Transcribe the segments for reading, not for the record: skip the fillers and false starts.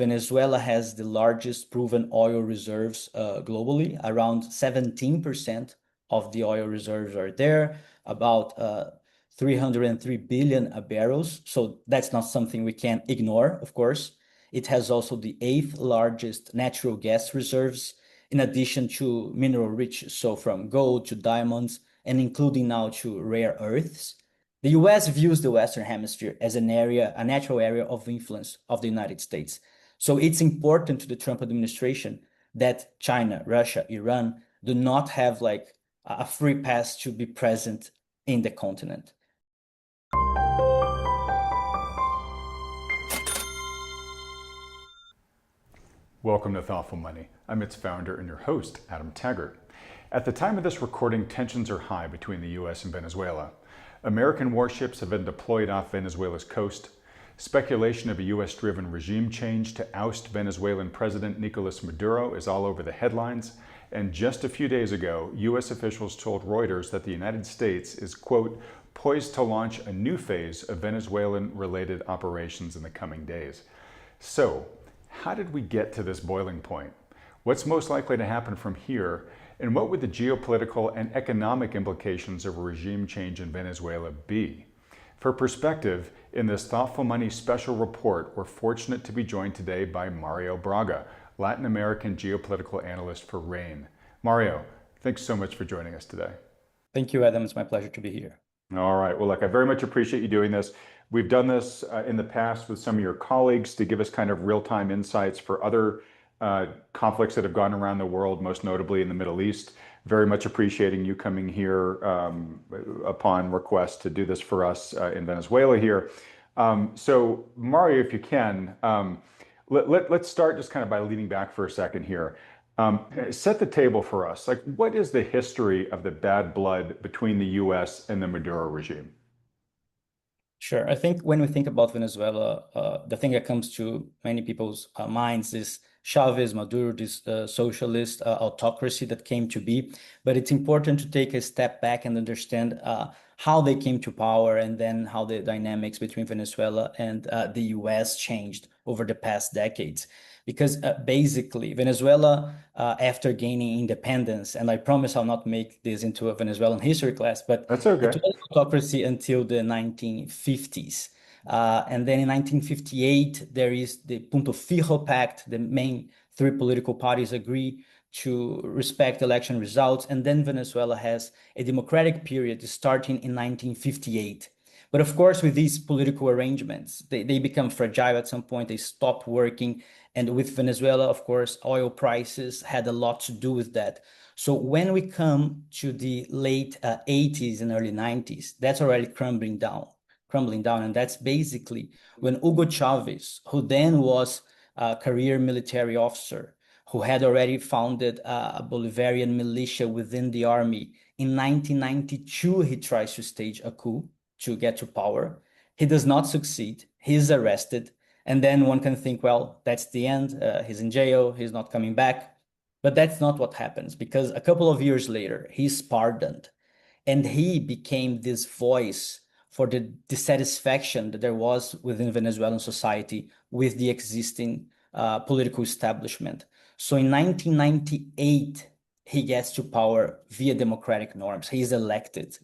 Venezuela has the largest proven oil reserves globally. Around 17% of the oil reserves are there, about 303 billion barrels. So that's not something we can ignore, of course. It has also the 8th largest natural gas reserves, in addition to mineral rich, so from gold to diamonds, and including now to rare earths. The US views the Western Hemisphere as a natural area of influence of the United States. So it's important to the Trump administration that China, Russia, Iran do not have like a free pass to be present in the continent. Welcome to Thoughtful Money. I'm its founder and your host, Adam Taggart. At the time of this recording, tensions are high between the US and Venezuela. American warships have been deployed off Venezuela's coast. Speculation of a US-driven regime change to oust Venezuelan President Nicolas Maduro is all over the headlines. And just a few days ago, US officials told Reuters that the United States is, quote, poised to launch a new phase of Venezuelan-related operations in the coming days. So, how did we get to this boiling point? What's most likely to happen from here? And what would the geopolitical and economic implications of a regime change in Venezuela be? For perspective, in this Thoughtful Money special report, we're fortunate to be joined today by Mario Braga, Latin American geopolitical analyst for RANE. Mario, thanks so much for joining us today. Thank you, Adam. It's my pleasure to be here. All right. Well, look, I very much appreciate you doing this. We've done this in the past with some of your colleagues to give us kind of real-time insights for other conflicts that have gone around the world, most notably in the Middle East. Very much appreciating you coming here upon request to do this for us in Venezuela here. So Mario, if you can, let's start just kind of by leaning back for a second here. Set the table for us. Like, what is the history of the bad blood between the US and the Maduro regime? Sure. I think when we think about Venezuela, the thing that comes to many people's minds is Chávez Maduro, this socialist autocracy that came to be. But it's important to take a step back and understand how they came to power and then how the dynamics between Venezuela and the US changed over the past decades. Because basically, Venezuela, after gaining independence, and I promise I'll not make this into a Venezuelan history class, but that's okay. It was autocracy until the 1950s. And then in 1958, there is the Punto Fijo Pact. The main three political parties agree to respect election results. And then Venezuela has a democratic period starting in 1958. But of course, with these political arrangements, they become fragile at some point. They stop working. And with Venezuela, of course, oil prices had a lot to do with that. So when we come to the late 80s and early 90s, that's already crumbling down. And that's basically when Hugo Chávez, who then was a career military officer, who had already founded a Bolivarian militia within the army, in 1992, he tries to stage a coup to get to power. He does not succeed. He's arrested. And then one can think, well, that's the end. He's in jail. He's not coming back. But that's not what happens, because a couple of years later, he's pardoned. And he became this voice for the dissatisfaction that there was within Venezuelan society with the existing political establishment. So in 1998, he gets to power via democratic norms. He's elected.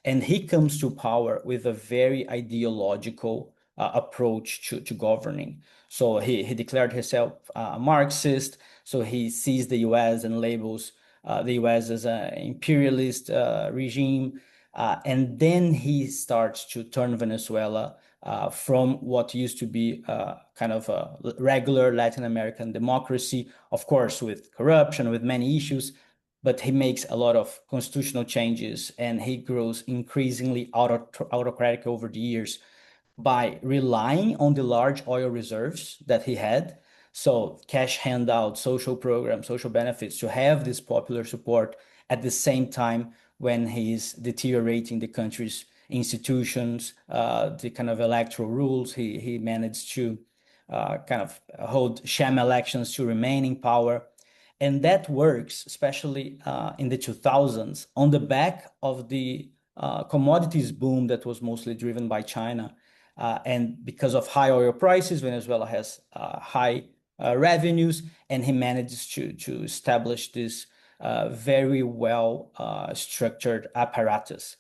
And he comes to power with a very ideological approach to governing. So he declared himself a Marxist. So he sees the US and labels the US as an imperialist regime. And then he starts to turn Venezuela from what used to be kind of a regular Latin American democracy, of course, with corruption, with many issues. But he makes a lot of constitutional changes, and he grows increasingly autocratic over the years by relying on the large oil reserves that he had. So cash handouts, social programs, social benefits to have this popular support at the same time when he's deteriorating the country's institutions, the kind of electoral rules. He managed to kind of hold sham elections to remain in power. And that works, especially in the 2000s, on the back of the commodities boom that was mostly driven by China. And because of high oil prices, Venezuela has high revenues, and he manages to establish this very well structured apparatus.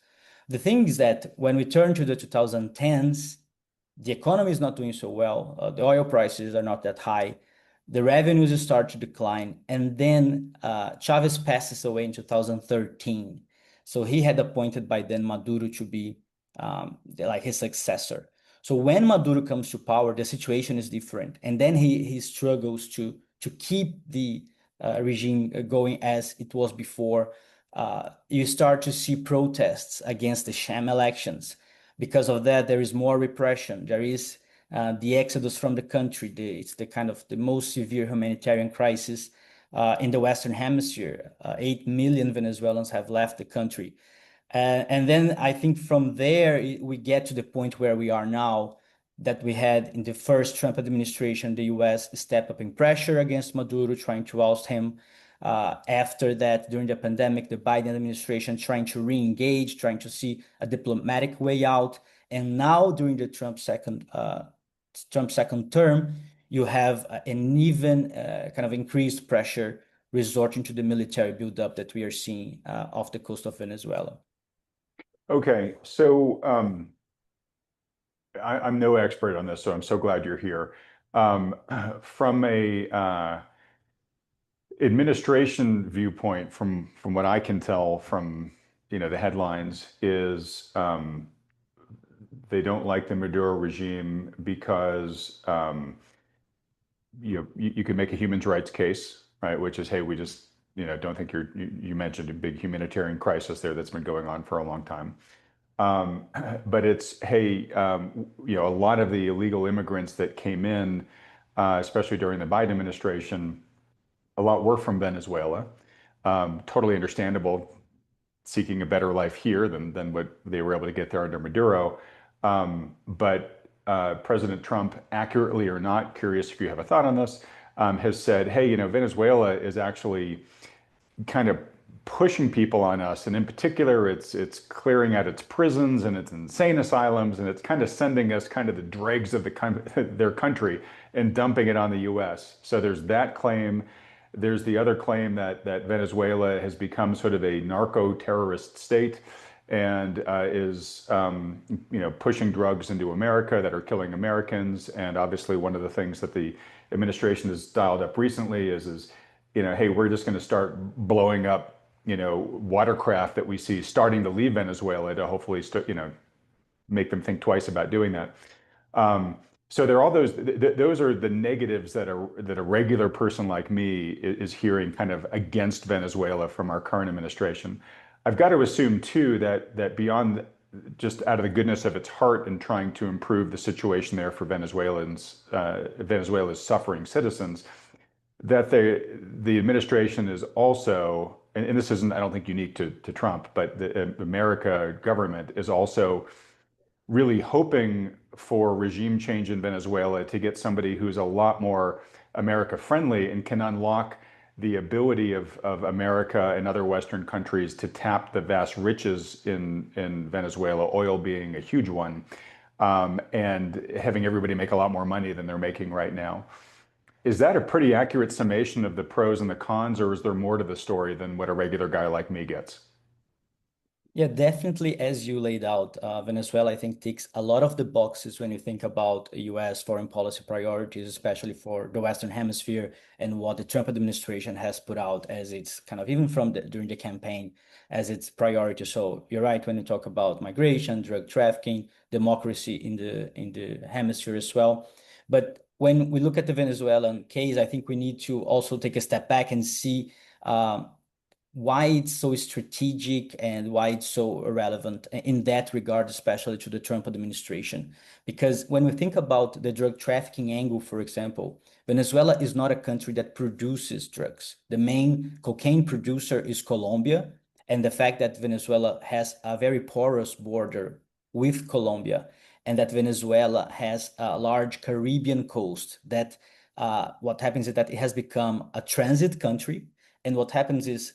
The thing is that when we turn to the 2010s, the economy is not doing so well. The oil prices are not that high. The revenues start to decline. And then Chavez passes away in 2013. So he had appointed by then Maduro to be like his successor. So when Maduro comes to power, the situation is different. And then he struggles to keep the regime going as it was before. You start to see protests against the sham elections. Because of that, there is more repression. There is the exodus from the country. It's the kind of the most severe humanitarian crisis in the Western Hemisphere. 8 million Venezuelans have left the country. And then I think from there, we get to the point where we are now, that we had in the first Trump administration, the US step up in pressure against Maduro, trying to oust him. After that, during the pandemic, the Biden administration trying to re-engage, trying to see a diplomatic way out. And now during the Trump second term, you have an even kind of increased pressure resorting to the military buildup that we are seeing off the coast of Venezuela. Okay, so I'm no expert on this, so I'm so glad you're here. From a administration viewpoint, from what I can tell from the headlines, is they don't like the Maduro regime because you can make a human rights case, right? Which is, hey, we just don't think you mentioned a big humanitarian crisis there that's been going on for a long time. But it's, hey, a lot of the illegal immigrants that came in, especially during the Biden administration, a lot were from Venezuela. Totally understandable, seeking a better life here than what they were able to get there under Maduro. But President Trump, accurately or not, curious if you have a thought on this, has said, hey, Venezuela is actually kind of pushing people on us, and in particular, it's clearing out its prisons and its insane asylums, and it's kind of sending us kind of the dregs of their country and dumping it on the U.S. So there's that claim. There's the other claim that Venezuela has become sort of a narco-terrorist state and is pushing drugs into America that are killing Americans. And obviously, one of the things that the administration has dialed up recently is hey, we're just going to start blowing up watercraft that we see starting to leave Venezuela to hopefully make them think twice about doing that. So there are all those are the negatives that a regular person like me is hearing kind of against Venezuela from our current administration. I've got to assume too that beyond just out of the goodness of its heart and trying to improve the situation there for Venezuela's suffering citizens, that the administration is also, and this isn't, I don't think, unique to Trump, but the America government is also really hoping for regime change in Venezuela to get somebody who's a lot more America friendly and can unlock the ability of America and other Western countries to tap the vast riches in Venezuela, oil being a huge one, and having everybody make a lot more money than they're making right now. Is that a pretty accurate summation of the pros and the cons, or is there more to the story than what a regular guy like me gets? Yeah, definitely, as you laid out, Venezuela, I think, ticks a lot of the boxes when you think about US foreign policy priorities, especially for the Western Hemisphere and what the Trump administration has put out as its kind of, even from during the campaign, as its priority. So you're right when you talk about migration, drug trafficking, democracy in the hemisphere as well. But when we look at the Venezuelan case, I think we need to also take a step back and see why it's so strategic and why it's so relevant in that regard, especially to the Trump administration. Because when we think about the drug trafficking angle, for example, Venezuela is not a country that produces drugs. The main cocaine producer is Colombia, and the fact that Venezuela has a very porous border with Colombia, and that Venezuela has a large Caribbean coast, that what happens is that it has become a transit country. And what happens is,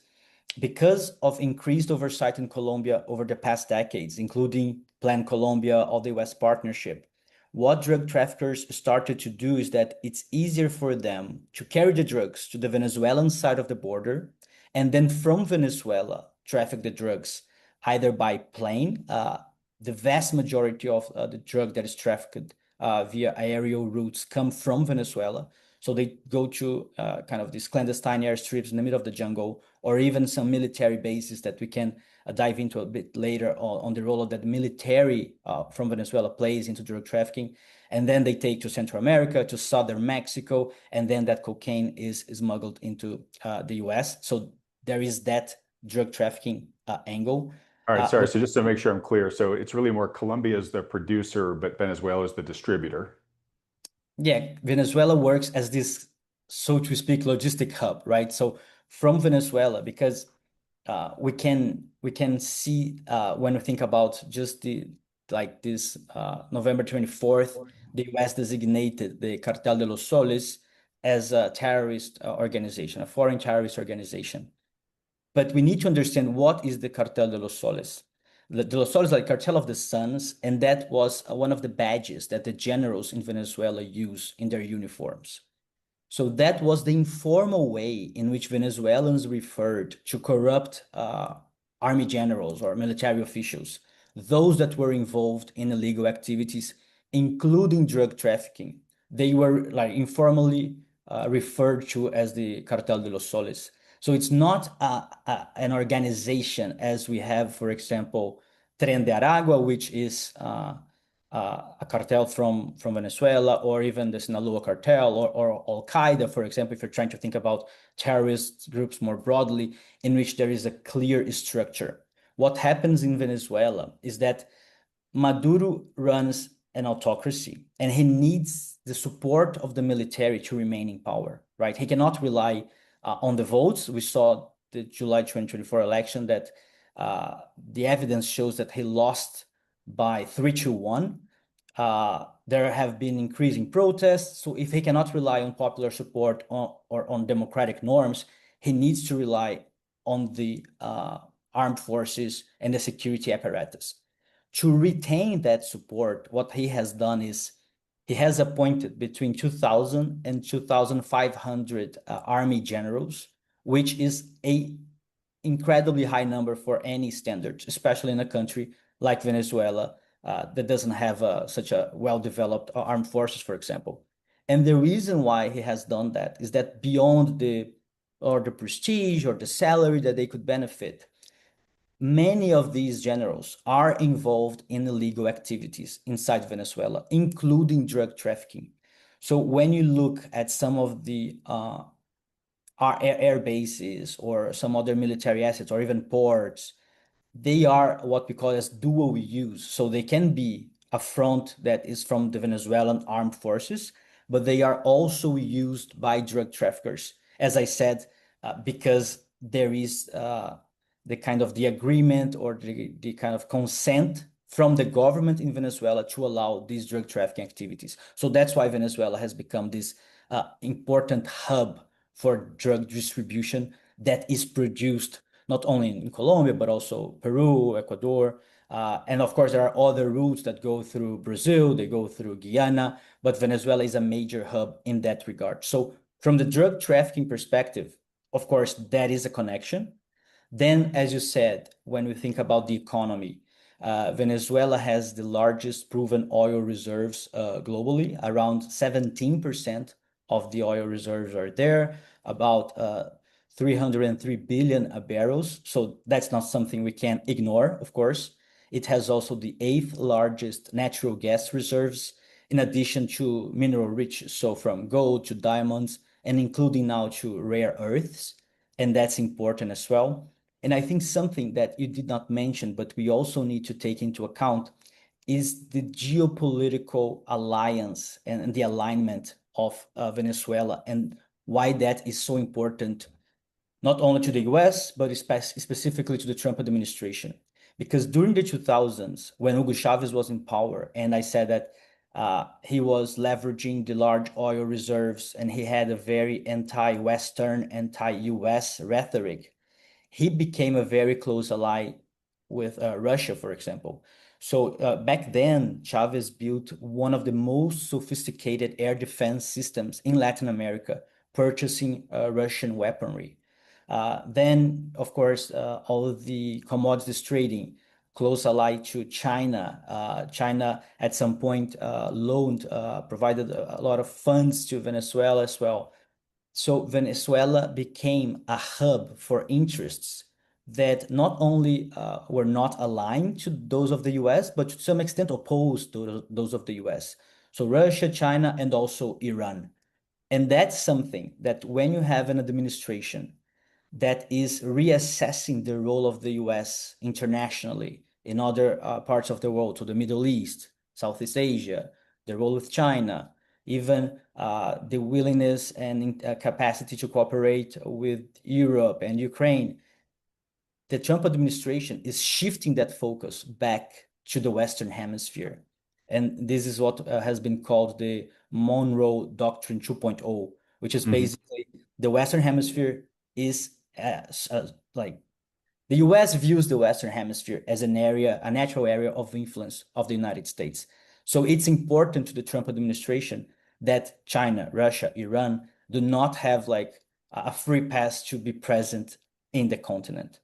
because of increased oversight in Colombia over the past decades, including Plan Colombia, all the US partnership, what drug traffickers started to do is that it's easier for them to carry the drugs to the Venezuelan side of the border, and then from Venezuela, traffic the drugs either by plane. The vast majority of the drug that is trafficked via aerial routes come from Venezuela. So they go to kind of these clandestine airstrips in the middle of the jungle, or even some military bases that we can dive into a bit later on the role that the military from Venezuela plays into drug trafficking. And then they take to Central America, to southern Mexico, and then that cocaine is smuggled into the US. So there is that drug trafficking angle. All right, sorry. So just to make sure I'm clear, so it's really more Colombia is the producer, but Venezuela is the distributor. Yeah, Venezuela works as this, so to speak, logistic hub, right? So from Venezuela, because we can see when we think about just this November 24th, the US designated the Cartel de los Soles as a terrorist organization, a foreign terrorist organization. But we need to understand what is the Cartel de los Soles. The de los Soles, like Cartel of the Suns, and that was one of the badges that the generals in Venezuela use in their uniforms. So that was the informal way in which Venezuelans referred to corrupt army generals or military officials, those that were involved in illegal activities, including drug trafficking. They were like informally referred to as the Cartel de los Soles. So it's not an organization as we have, for example, Tren de Aragua, which is a cartel from Venezuela, or even the Sinaloa cartel, or Al-Qaeda, for example, if you're trying to think about terrorist groups more broadly, in which there is a clear structure. What happens in Venezuela is that Maduro runs an autocracy, and he needs the support of the military to remain in power, right? He cannot rely on the votes. We saw the July 2024 election that the evidence shows that he lost by 3-1. There have been increasing protests. So if he cannot rely on popular support or on democratic norms, he needs to rely on the armed forces and the security apparatus. To retain that support, what he has done is he has appointed between 2,000 and 2,500 army generals, which is an incredibly high number for any standards, especially in a country like Venezuela that doesn't have such a well-developed armed forces, for example. And the reason why he has done that is that beyond the prestige or the salary that they could benefit, many of these generals are involved in illegal activities inside Venezuela, including drug trafficking. So when you look at some of the air bases or some other military assets or even ports, they are what we call as dual use. So they can be a front that is from the Venezuelan armed forces, but they are also used by drug traffickers. As I said, because there is the kind of the agreement or the kind of consent from the government in Venezuela to allow these drug trafficking activities. So that's why Venezuela has become this important hub for drug distribution that is produced not only in Colombia, but also Peru, Ecuador. And of course, there are other routes that go through Brazil, they go through Guyana, but Venezuela is a major hub in that regard. So from the drug trafficking perspective, of course, that is a connection. Then, as you said, when we think about the economy, Venezuela has the largest proven oil reserves globally. Around 17% of the oil reserves are there, about 303 billion barrels. So that's not something we can ignore, of course. It has also the 8th largest natural gas reserves, in addition to mineral riches, so from gold to diamonds, and including now to rare earths. And that's important as well. And I think something that you did not mention, but we also need to take into account, is the geopolitical alliance and the alignment of Venezuela, and why that is so important, not only to the US, but specifically to the Trump administration. Because during the 2000s, when Hugo Chavez was in power, and I said that he was leveraging the large oil reserves and he had a very anti-Western, anti-US rhetoric, he became a very close ally with Russia, for example. So back then, Chavez built one of the most sophisticated air defense systems in Latin America, purchasing Russian weaponry. Then, of course, all of the commodities trading, close ally to China. China at some point provided a lot of funds to Venezuela as well. So Venezuela became a hub for interests that not only were not aligned to those of the US, but to some extent opposed to those of the US. So Russia, China, and also Iran. And that's something that when you have an administration that is reassessing the role of the US internationally in other parts of the world, to the Middle East, Southeast Asia, the role with China, even the willingness and capacity to cooperate with Europe and Ukraine. The Trump administration is shifting that focus back to the Western Hemisphere. And this is what has been called the Monroe Doctrine 2.0, which is basically the Western Hemisphere is like the US views the Western Hemisphere as an area, a natural area of influence of the United States. So it's important to the Trump administration that China, Russia, Iran do not have like a free pass to be present in the continent.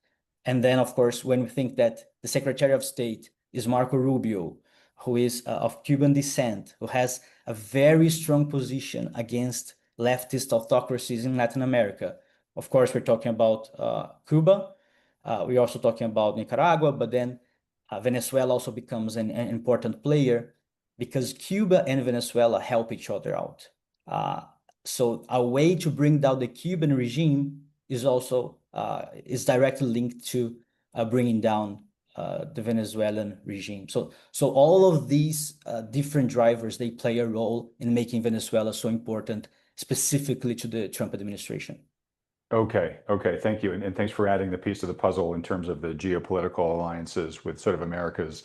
And then, of course, when we think that the Secretary of State is Marco Rubio, who is of Cuban descent, who has a very strong position against leftist autocracies in Latin America. Of course, we're talking about Cuba. We're also talking about Nicaragua, but then Venezuela also becomes an important player because Cuba and Venezuela help each other out. So a way to bring down the Cuban regime is also is directly linked to bringing down the Venezuelan regime. So all of these different drivers, they play a role in making Venezuela so important, specifically to the Trump administration. Okay, thank you. And thanks for adding the piece of the puzzle in terms of the geopolitical alliances with sort of America's,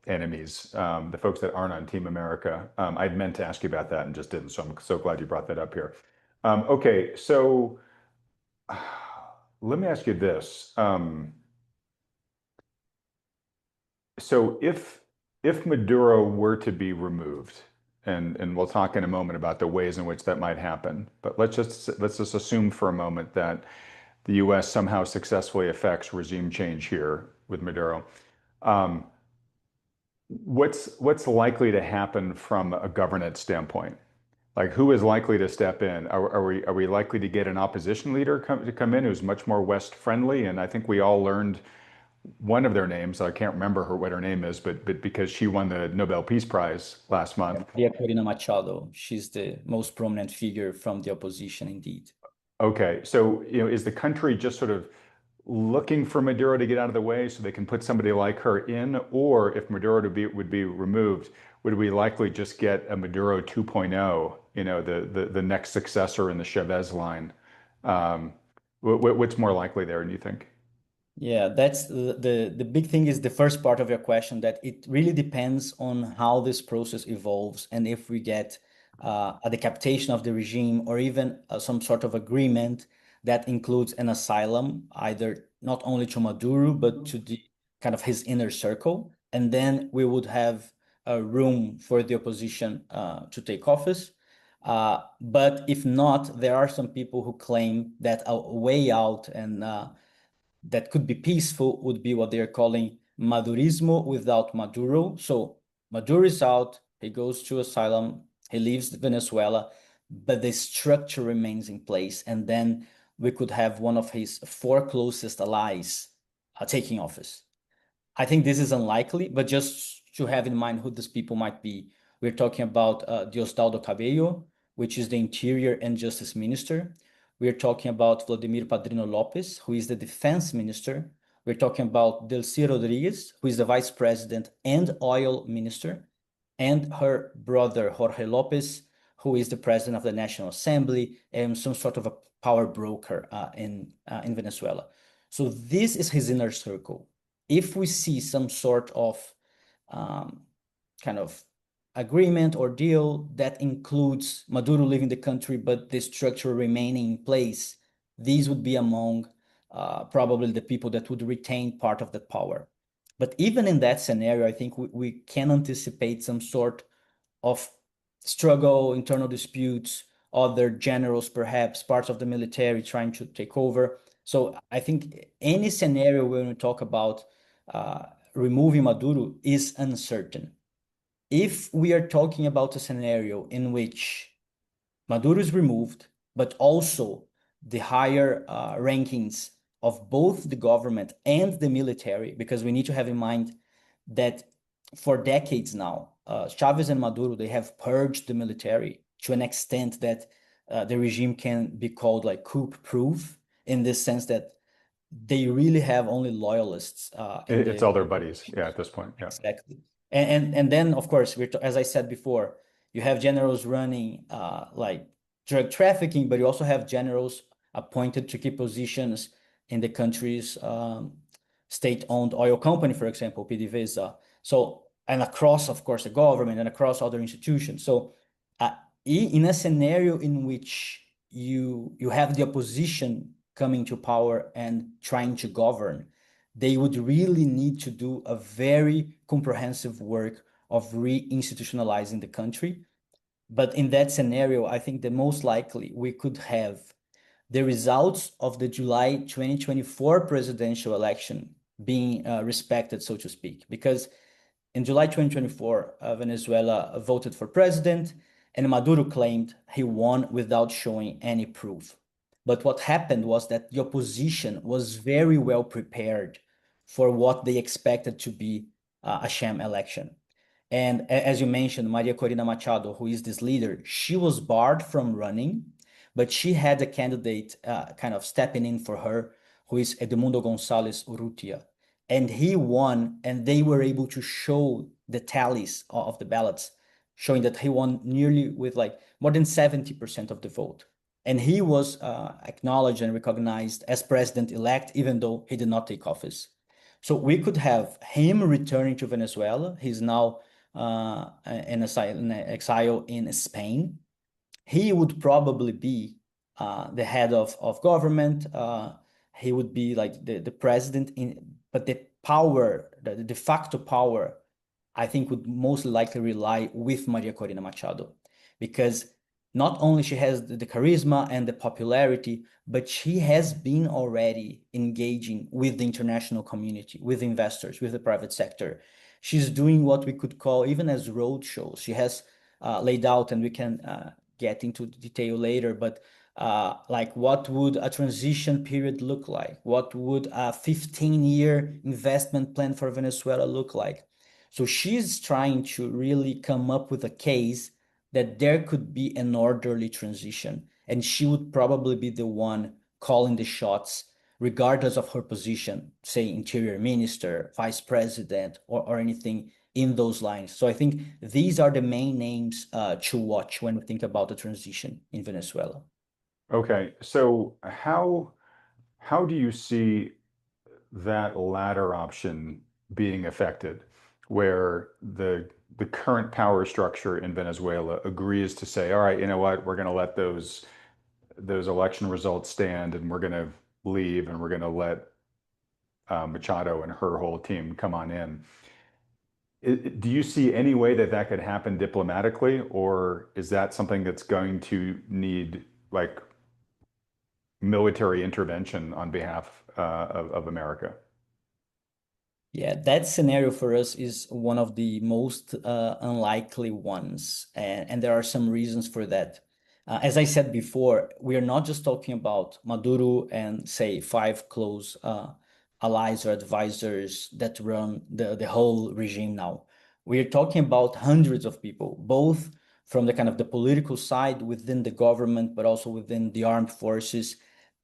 enemies, the folks that aren't on Team America. I'd meant to ask you about that and just didn't, so I'm so glad you brought that up here. Okay, so let me ask you this. So if Maduro were to be removed, and we'll talk in a moment about the ways in which that might happen, but let's just assume for a moment that the U.S. somehow successfully effects regime change here with Maduro. What's likely to happen from a governance standpoint? Like, who is likely to step in? Are we likely to get an opposition leader to come in who's much more West friendly? And I think we all learned one of their names. I can't remember what her name is, but because she won the Nobel Peace Prize last month. María Corina Machado. She's the most prominent figure from the opposition, indeed. Okay, so is the country just sort of looking for Maduro to get out of the way so they can put somebody like her in, or if Maduro would be removed, would we likely just get a Maduro 2.0, the next successor in the Chavez line? What's more likely there, do you think? Yeah, that's the big thing is the first part of your question, that it really depends on how this process evolves and if we get a decapitation of the regime or even some sort of agreement that includes an asylum, either not only to Maduro, but to the kind of his inner circle. And then we would have a room for the opposition to take office. But if not, there are some people who claim that a way out and that could be peaceful would be what they're calling Madurismo without Maduro. So Maduro is out, he goes to asylum, he leaves Venezuela, but the structure remains in place. And then we could have one of his four closest allies taking office. I think this is unlikely, but just to have in mind who these people might be, we're talking about Diosdado Cabello, which is the Interior and Justice Minister. We're talking about Vladimir Padrino Lopez, who is the Defense Minister. We're talking about Delcy Rodriguez, who is the Vice President and Oil Minister, and her brother Jorge Lopez, who is the President of the National Assembly and some sort of a power broker in Venezuela. So this is his inner circle. If we see some sort of kind of agreement or deal that includes Maduro leaving the country, but the structure remaining in place, these would be among probably the people that would retain part of that power. But even in that scenario, I think we can anticipate some sort of struggle, internal disputes, other generals, perhaps parts of the military trying to take over. So I think any scenario when we talk about removing Maduro is uncertain. If we are talking about a scenario in which Maduro is removed, but also the higher rankings of both the government and the military, because we need to have in mind that for decades now, Chavez and Maduro, they have purged the military to an extent that the regime can be called like coup-proof, in this sense that they really have only loyalists It's all their buddies, yeah, at this point, yeah. Exactly. And then, of course, as I said before, you have generals running like drug trafficking, but you also have generals appointed to key positions in the country's state-owned oil company, for example, PDVSA. So, and across, of course, the government and across other institutions. So, in a scenario in which you have the opposition coming to power and trying to govern, they would really need to do a very comprehensive work of reinstitutionalizing the country. But in that scenario, I think the most likely we could have the results of the July 2024 presidential election being respected, so to speak, because in July 2024, Venezuela voted for president, and Maduro claimed he won without showing any proof. But what happened was that the opposition was very well prepared for what they expected to be a sham election. And as you mentioned, Maria Corina Machado, who is this leader, she was barred from running, but she had a candidate kind of stepping in for her, who is Edmundo González Urrutia. And he won, and they were able to show the tallies of the ballots, showing that he won nearly with like more than 70% of the vote. And he was acknowledged and recognized as president-elect, even though he did not take office. So we could have him returning to Venezuela. He's now in exile in Spain. He would probably be the head of government. He would be like the president, but the power, the de facto power, I think would most likely rely with Maria Corina Machado, because not only she has the charisma and the popularity, but she has been already engaging with the international community, with investors, with the private sector. She's doing what we could call even as road shows. She has laid out, and we can get into detail later, but like what would a transition period look like? What would a 15-year investment plan for Venezuela look like? So she's trying to really come up with a case that there could be an orderly transition, and she would probably be the one calling the shots, regardless of her position, say interior minister, vice president, or anything in those lines. So I think these are the main names to watch when we think about the transition in Venezuela. Okay, so how do you see that latter option being affected, where the current power structure in Venezuela agrees to say, all right, you know what, we're going to let those election results stand, and we're going to leave, and we're going to let Machado and her whole team come on in. Do you see any way that that could happen diplomatically, or is that something that's going to need like military intervention on behalf of America? Yeah, that scenario for us is one of the most unlikely ones, and there are some reasons for that. As I said before, we are not just talking about Maduro and, say, five close allies or advisors that run the whole regime now. We are talking about hundreds of people, both from the kind of the political side within the government, but also within the armed forces,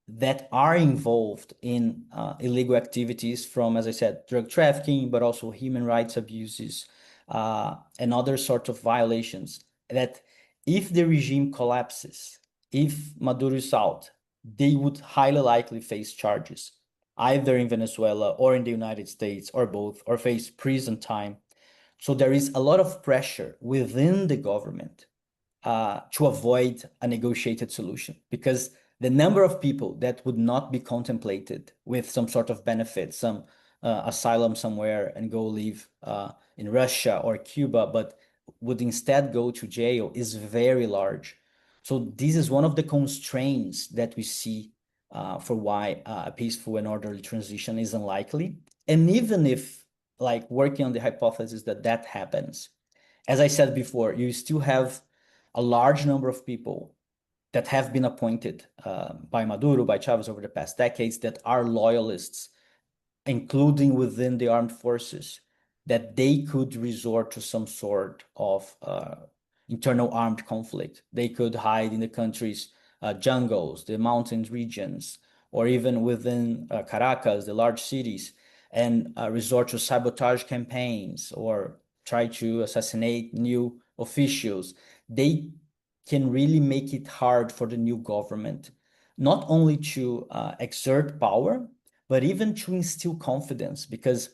that are involved in illegal activities from, as I said, drug trafficking, but also human rights abuses and other sorts of violations. That if the regime collapses, if Maduro is out, they would highly likely face charges, either in Venezuela or in the United States, or both, or face prison time. So there is a lot of pressure within the government to avoid a negotiated solution, because the number of people that would not be contemplated with some sort of benefit, some asylum somewhere and go live in Russia or Cuba, but would instead go to jail is very large. So this is one of the constraints that we see for why a peaceful and orderly transition is unlikely. And even if, like, working on the hypothesis that that happens, as I said before, you still have a large number of people that have been appointed by Maduro, by Chávez over the past decades that are loyalists, including within the armed forces, that they could resort to some sort of internal armed conflict. They could hide in the country's jungles, the mountains regions, or even within Caracas, the large cities, and resort to sabotage campaigns or try to assassinate new officials. They can really make it hard for the new government, not only to exert power, but even to instill confidence. Because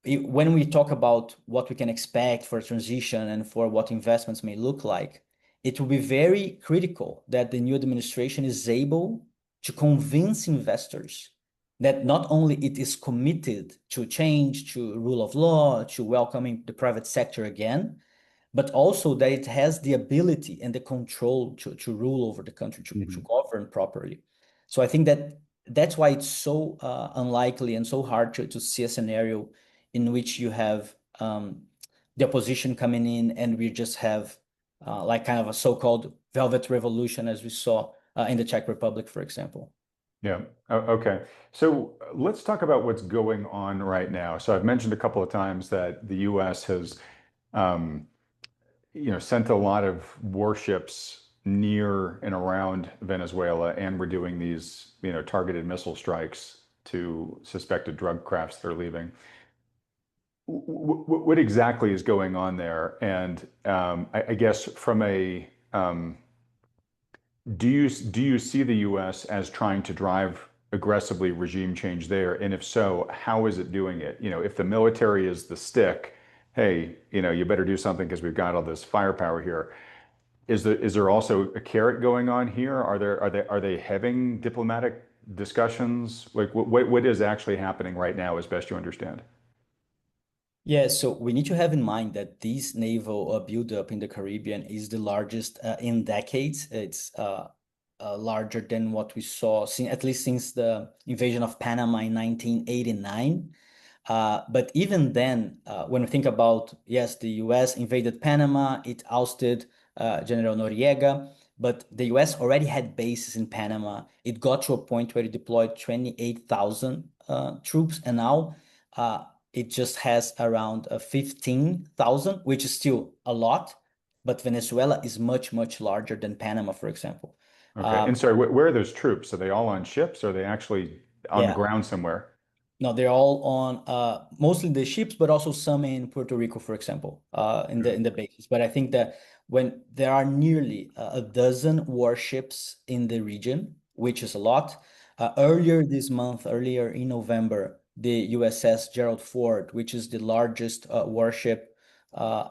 when we talk about what we can expect for a transition and for what investments may look like, it will be very critical that the new administration is able to convince investors that not only it is committed to change, to rule of law, to welcoming the private sector again, but also that it has the ability and the control to rule over the country, to govern properly. So I think that that's why it's so unlikely and so hard to see a scenario in which you have the opposition coming in and we just have like kind of a so-called velvet revolution as we saw in the Czech Republic, for example. Yeah. Okay. So let's talk about what's going on right now. So I've mentioned a couple of times that the U.S. has sent a lot of warships near and around Venezuela, and we're doing these, targeted missile strikes to suspected drug crafts that are leaving. What exactly is going on there? And I guess from a do you see the U.S. as trying to drive aggressively regime change there? And if so, how is it doing it? If the military is the stick, hey, you better do something because we've got all this firepower here. Is there also a carrot going on here? Are they having diplomatic discussions? Like what is actually happening right now, as best you understand? Yeah, so we need to have in mind that this naval buildup in the Caribbean is the largest in decades. It's larger than what we saw, at least since the invasion of Panama in 1989. But even then, when we think about, yes, the US invaded Panama, it ousted General Noriega, but the US already had bases in Panama. It got to a point where it deployed 28,000 troops, and now it just has around 15,000, which is still a lot, but Venezuela is much, much larger than Panama, for example. Okay. And sorry, where are those troops? Are they all on ships? Or are they actually on the ground somewhere? No, they're all on mostly the ships, but also some in Puerto Rico, for example, in the bases. But I think that when there are nearly a dozen warships in the region, which is a lot. Earlier in November, the USS Gerald Ford, which is the largest warship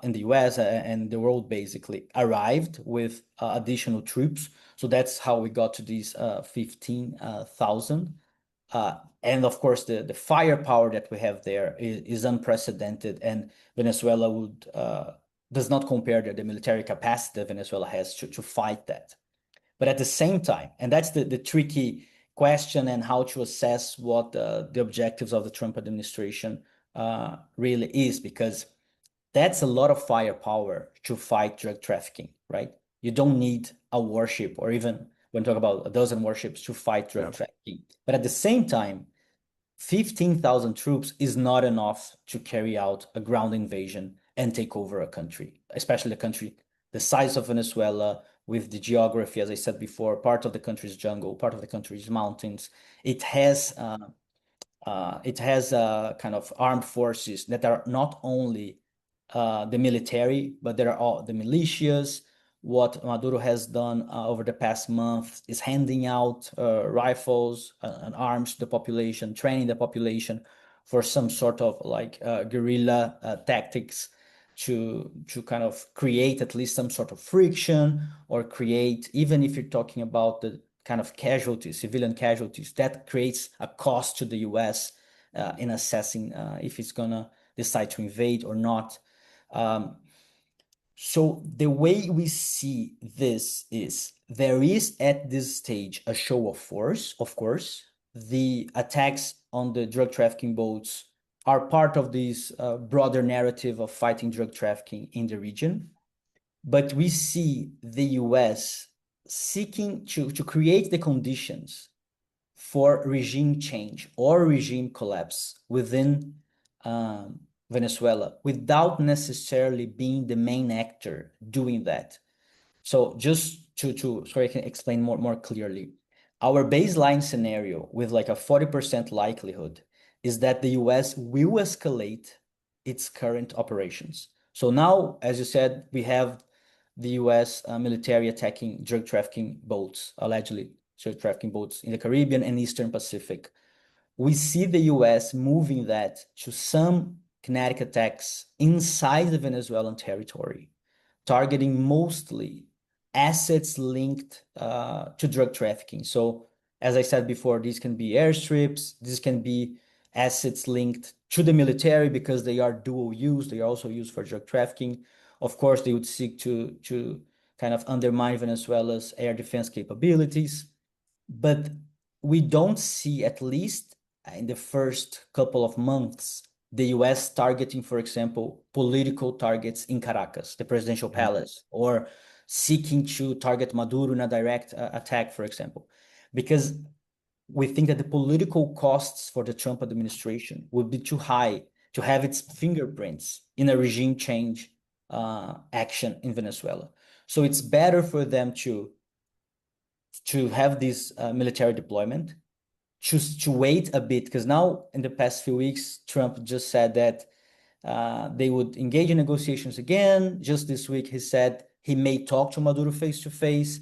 in the US and the world, basically, arrived with additional troops. So that's how we got to these 15,000. And of course, the firepower that we have there is unprecedented, and Venezuela does not compare the military capacity that Venezuela has to fight that. But at the same time, and that's the tricky question and how to assess what the objectives of the Trump administration really is, because that's a lot of firepower to fight drug trafficking, right? You don't need a warship or even when talk about a dozen warships to fight drug trafficking. But at the same time, 15,000 troops is not enough to carry out a ground invasion and take over a country, especially a country the size of Venezuela, with the geography, as I said before, part of the country's jungle, part of the country's mountains. It has kind of armed forces that are not only the military, but there are all the militias. What Maduro has done over the past month is handing out rifles and arms to the population, training the population for some sort of like guerrilla tactics to kind of create at least some sort of friction, or create, even if you're talking about the kind of civilian casualties, that creates a cost to the US in assessing if it's gonna decide to invade or not. So the way we see this is there is at this stage a show of force, of course. The attacks on the drug trafficking boats are part of this broader narrative of fighting drug trafficking in the region. But we see the US seeking to create the conditions for regime change or regime collapse within Venezuela without necessarily being the main actor doing that. So just so I can explain more clearly, our baseline scenario with like a 40% likelihood is that the US will escalate its current operations. So now, as you said, we have the US military attacking drug trafficking boats, allegedly drug trafficking boats in the Caribbean and Eastern Pacific. We see the US moving that to some kinetic attacks inside the Venezuelan territory, targeting mostly assets linked to drug trafficking. So, as I said before, these can be airstrips, these can be assets linked to the military because they are dual use, they are also used for drug trafficking. Of course, they would seek to kind of undermine Venezuela's air defense capabilities. But we don't see, at least in the first couple of months, the US targeting, for example, political targets in Caracas, the presidential palace, or seeking to target Maduro in a direct attack, for example, because we think that the political costs for the Trump administration would be too high to have its fingerprints in a regime change action in Venezuela. So it's better for them to have this military deployment, to wait a bit, because now in the past few weeks, Trump just said that they would engage in negotiations again. Just this week, he said he may talk to Maduro face to face.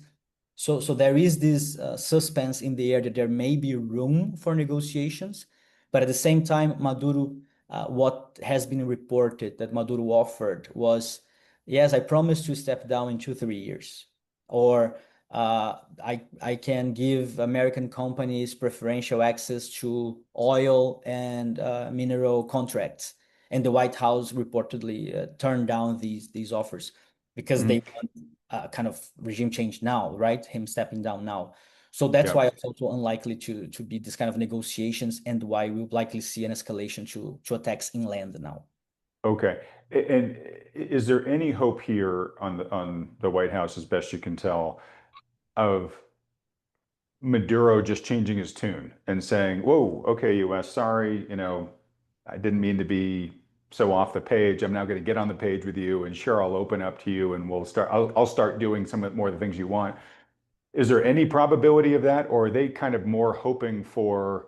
So there is this suspense in the air that there may be room for negotiations, but at the same time, Maduro, what has been reported that Maduro offered was, yes, I promise to step down in 2-3 years, or I can give American companies preferential access to oil and mineral contracts. And the White House reportedly turned down these offers because they want kind of regime change now, right? Him stepping down now. So that's why it's also unlikely to be this kind of negotiations, and why we would likely see an escalation to attacks inland now. Okay. And is there any hope here on the White House, as best you can tell, of Maduro just changing his tune and saying, "Whoa, okay, US, sorry, I didn't mean to be so off the page. I'm now going to get on the page with you, and sure, I'll open up to you, and I'll start doing some more of the things you want." Is there any probability of that, or are they kind of more hoping for?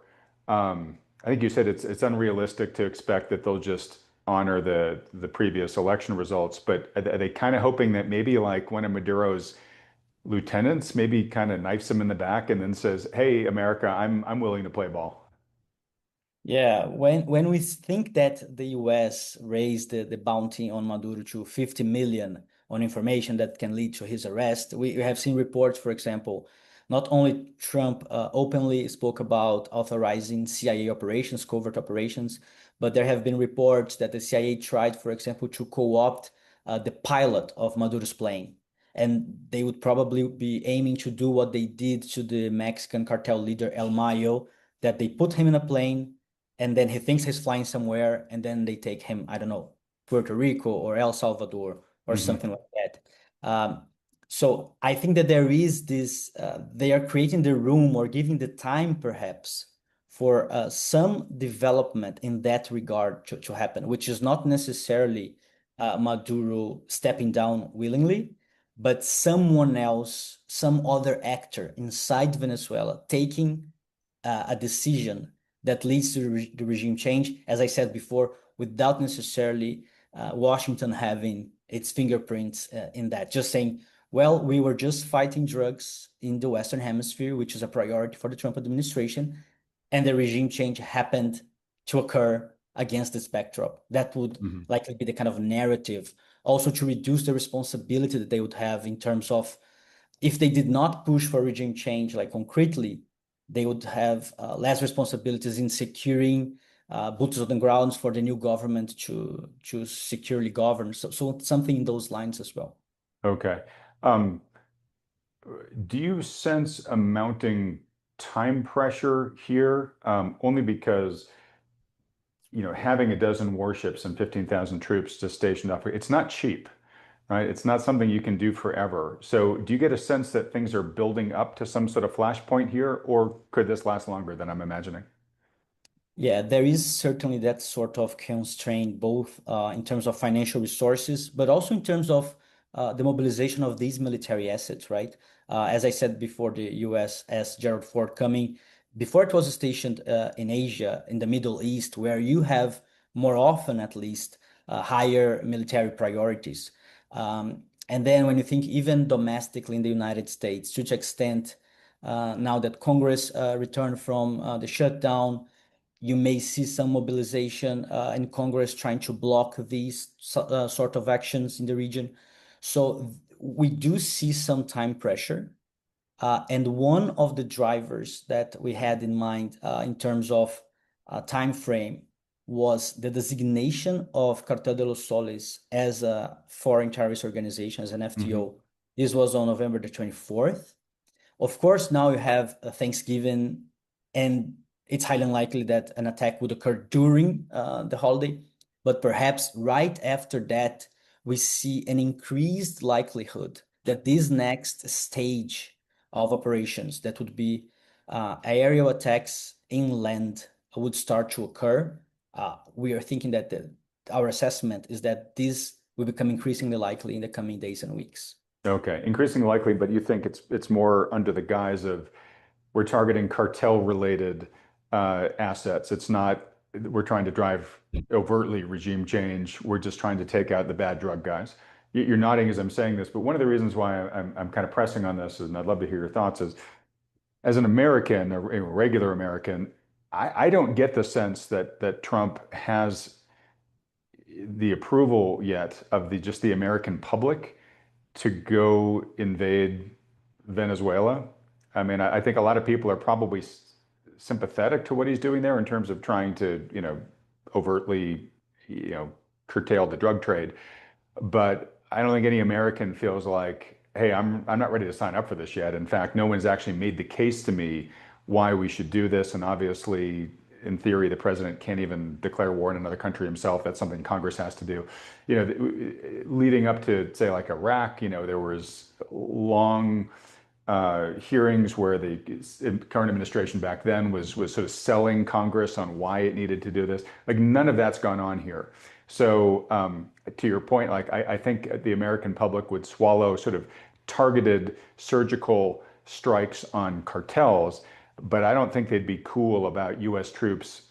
I think you said it's unrealistic to expect that they'll just honor the previous election results, but are they kind of hoping that maybe like one of Maduro's lieutenants maybe kind of knifes him in the back and then says, "Hey, America, I'm willing to play ball"? Yeah, when we think that the US raised the bounty on Maduro to 50 million on information that can lead to his arrest, we have seen reports, for example, not only Trump openly spoke about authorizing CIA operations, covert operations, but there have been reports that the CIA tried, for example, to co-opt the pilot of Maduro's plane. And they would probably be aiming to do what they did to the Mexican cartel leader El Mayo, that they put him in a plane, and then he thinks he's flying somewhere, and then they take him, I don't know, Puerto Rico or El Salvador or something like that. So I think that there is this, they are creating the room or giving the time perhaps for some development in that regard to happen, which is not necessarily Maduro stepping down willingly, but someone else, some other actor inside Venezuela taking a decision that leads to the regime change, as I said before, without necessarily Washington having its fingerprints in that. Just saying, well, we were just fighting drugs in the Western Hemisphere, which is a priority for the Trump administration, and the regime change happened to occur against this backdrop. That would likely be the kind of narrative, also to reduce the responsibility that they would have in terms of, if they did not push for regime change, like concretely, they would have less responsibilities in securing boots on the ground for the new government to securely govern. So something in those lines as well. Okay. Do you sense a mounting time pressure here? Only because, having a dozen warships and 15,000 troops just stationed up, it's not cheap, right? It's not something you can do forever. So do you get a sense that things are building up to some sort of flashpoint here, or could this last longer than I'm imagining? Yeah, there is certainly that sort of constraint, both in terms of financial resources, but also in terms of the mobilization of these military assets, right? As I said before, the USS Gerald Ford coming, before it was stationed in Asia, in the Middle East, where you have more often, at least, higher military priorities. And then when you think even domestically in the United States, to which extent now that Congress returned from the shutdown, you may see some mobilization in Congress trying to block these sort of actions in the region. So we do see some time pressure. And one of the drivers that we had in mind in terms of time frame was the designation of Cartel de los Soles as a foreign terrorist organization, as an FTO. This was on November the 24th. Of course, now you have Thanksgiving, and it's highly unlikely that an attack would occur during the holiday, but perhaps right after that, we see an increased likelihood that this next stage of operations, that would be aerial attacks inland, would start to occur. We are thinking that our assessment is that this will become increasingly likely in the coming days and weeks. Okay, increasingly likely, but you think it's more under the guise of we're targeting cartel-related assets. It's not we're trying to drive overtly regime change. We're just trying to take out the bad drug guys. You're nodding as I'm saying this, but one of the reasons why I'm kind of pressing on this, and I'd love to hear your thoughts, is as an American, a regular American, I don't get the sense that Trump has the approval yet of just the American public to go invade Venezuela. I mean, I think a lot of people are probably sympathetic to what he's doing there in terms of trying to, overtly, curtail the drug trade. But I don't think any American feels like, hey, I'm not ready to sign up for this yet. In fact, no one's actually made the case to me why we should do this. And obviously, in theory, the president can't even declare war in another country himself. That's something Congress has to do. Leading up to, say, like Iraq, there was long hearings where the current administration back then was sort of selling Congress on why it needed to do this. Like none of that's gone on here. So to your point, like I think the American public would swallow sort of targeted surgical strikes on cartels, but I don't think they'd be cool about U.S. troops,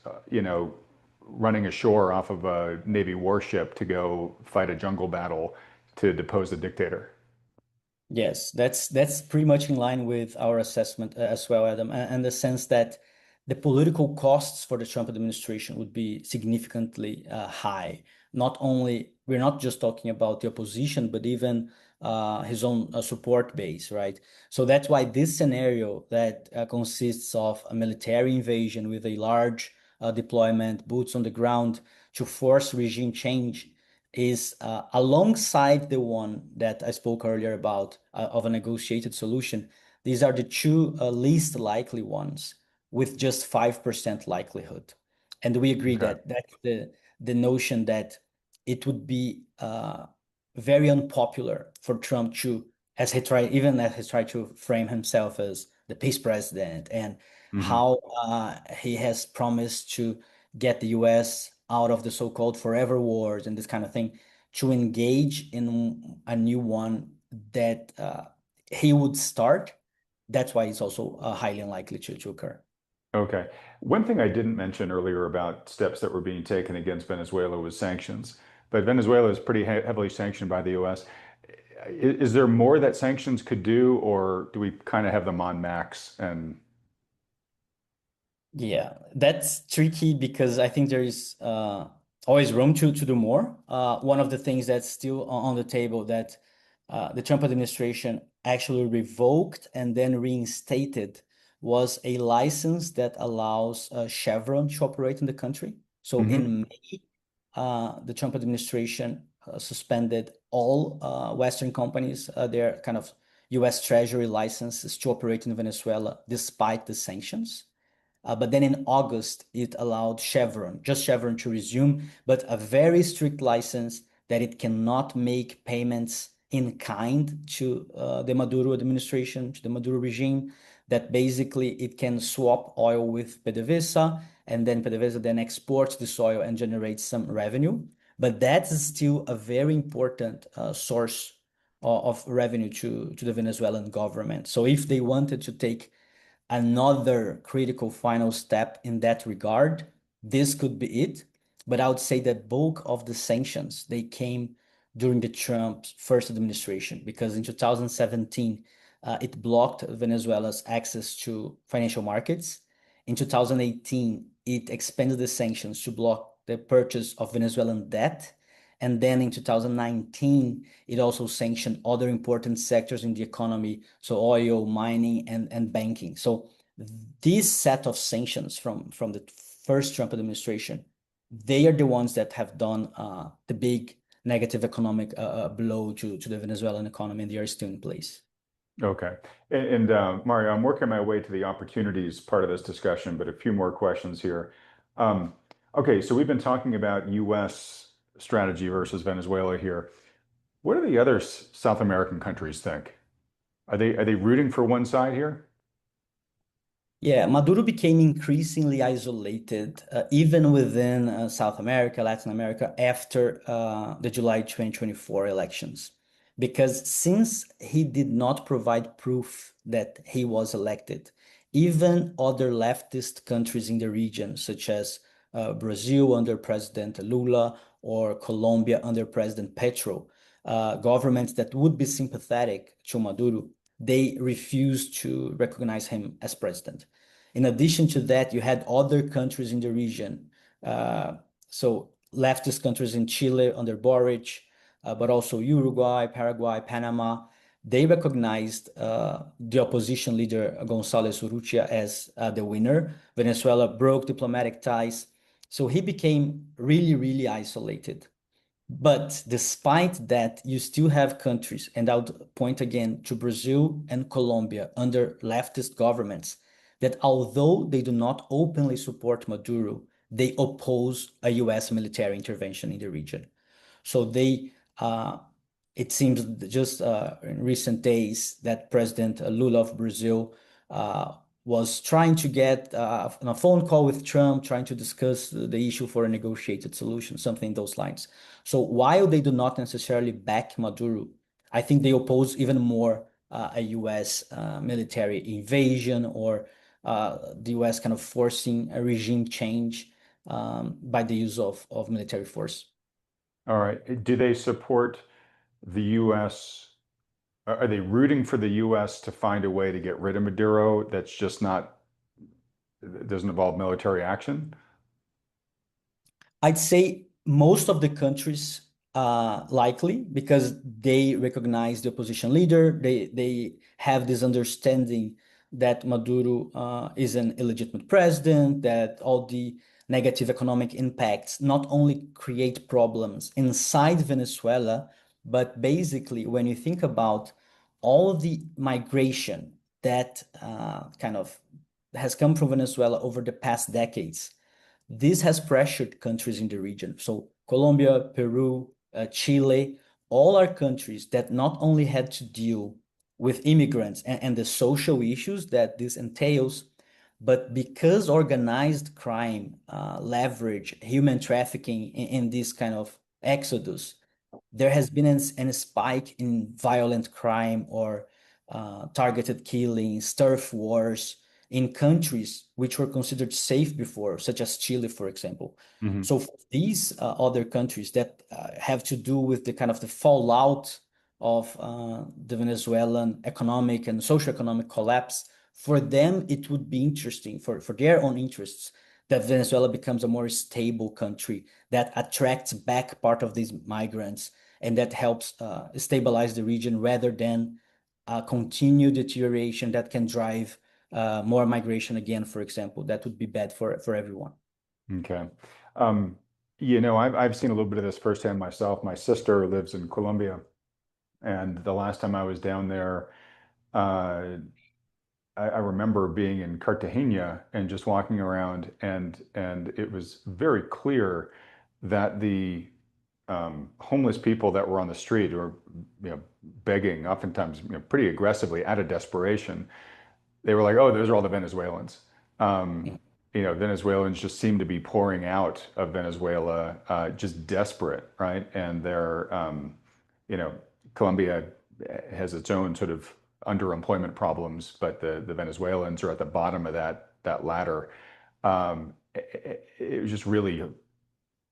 running ashore off of a Navy warship to go fight a jungle battle to depose the dictator. Yes, that's pretty much in line with our assessment as well, Adam, and the sense that the political costs for the Trump administration would be significantly high. Not only, we're not just talking about the opposition, but even his own support base, right? So that's why this scenario that consists of a military invasion with a large deployment, boots on the ground to force regime change is alongside the one that I spoke earlier about of a negotiated solution. These are the two least likely ones with just 5% likelihood. And we agree Okay. that that's the notion that it would be very unpopular for Trump to, as he tried to frame himself as the peace president, and how he has promised to get the US out of the so-called forever wars and this kind of thing, to engage in a new one that he would start. That's why it's also highly unlikely to occur. Okay. One thing I didn't mention earlier about steps that were being taken against Venezuela was sanctions. But Venezuela is pretty heavily sanctioned by the US. Is there more that sanctions could do, or do we kind of have them on max? And Yeah, that's tricky because I think there is always room to do more. One of the things that's still on the table that the Trump administration actually revoked and then reinstated was a license that allows Chevron to operate in the country. So in May, the Trump administration suspended all Western companies, their kind of US Treasury licenses to operate in Venezuela despite the sanctions. But then in August, it allowed just Chevron to resume, but a very strict license that it cannot make payments in kind to the Maduro administration, to the Maduro regime, that basically it can swap oil with PDVSA, and then PDVSA then exports this oil and generates some revenue. But that's still a very important source of revenue to the Venezuelan government. So if they wanted to take another critical final step in that regard, this could be it. But I would say that bulk of the sanctions, they came during the Trump's first administration, because in 2017, it blocked Venezuela's access to financial markets. In 2018, it expanded the sanctions to block the purchase of Venezuelan debt. And then in 2019, it also sanctioned other important sectors in the economy, so oil, mining, and banking. So this set of sanctions from the first Trump administration, they are the ones that have done the big negative economic blow to the Venezuelan economy, and they are still in place. Okay. And Mario, I'm working my way to the opportunities part of this discussion, but a few more questions here. Okay, so we've been talking about U.S. strategy versus Venezuela here. What do the other South American countries think? Are they rooting for one side here? Yeah, Maduro became increasingly isolated, even within South America, Latin America, after the July 2024 elections. Because since he did not provide proof that he was elected, even other leftist countries in the region, such as Brazil under President Lula or Colombia under President Petro, governments that would be sympathetic to Maduro, they refused to recognize him as president. In addition to that, you had other countries in the region. So leftist countries in Chile under Boric, but also Uruguay, Paraguay, Panama. They recognized the opposition leader, González Urrutia, as the winner. Venezuela broke diplomatic ties. So he became really, really isolated. But despite that, you still have countries, and I would point again to Brazil and Colombia under leftist governments, that although they do not openly support Maduro, they oppose a US military intervention in the region. So it seems just in recent days that President Lula of Brazil was trying to get on a phone call with Trump, trying to discuss the issue for a negotiated solution, something in those lines. So while they do not necessarily back Maduro, I think they oppose even more a US military invasion, or the US kind of forcing a regime change by the use of military force. All right. Do they support the U.S.? Are they rooting for the U.S. to find a way to get rid of Maduro that's just not, doesn't involve military action? I'd say most of the countries likely, because they recognize the opposition leader. They have this understanding that Maduro is an illegitimate president, that all the negative economic impacts not only create problems inside Venezuela, but basically when you think about all the migration that kind of has come from Venezuela over the past decades, this has pressured countries in the region. So Colombia, Peru, Chile, all are countries that not only had to deal with immigrants and the social issues that this entails, but because organized crime leverage human trafficking in this kind of exodus, there has been a spike in violent crime or targeted killings, turf wars in countries which were considered safe before, such as Chile, for example. Mm-hmm. So for these other countries that have to do with the kind of the fallout of the Venezuelan economic and socioeconomic collapse, for them, it would be interesting for their own interests that Venezuela becomes a more stable country that attracts back part of these migrants and that helps stabilize the region rather than continued deterioration that can drive more migration again, for example. That would be bad for everyone. Okay. Um, I've seen a little bit of this firsthand myself. My sister lives in Colombia, and the last time I was down there, uh, I remember being in Cartagena and just walking around, and it was very clear that the homeless people that were on the street or begging, oftentimes pretty aggressively out of desperation, they were like, "Oh, those are all the Venezuelans." Um, Venezuelans just seem to be pouring out of Venezuela, just desperate, right? And you know, Colombia has its own sort of underemployment problems, but the Venezuelans are at the bottom of that ladder. It was just really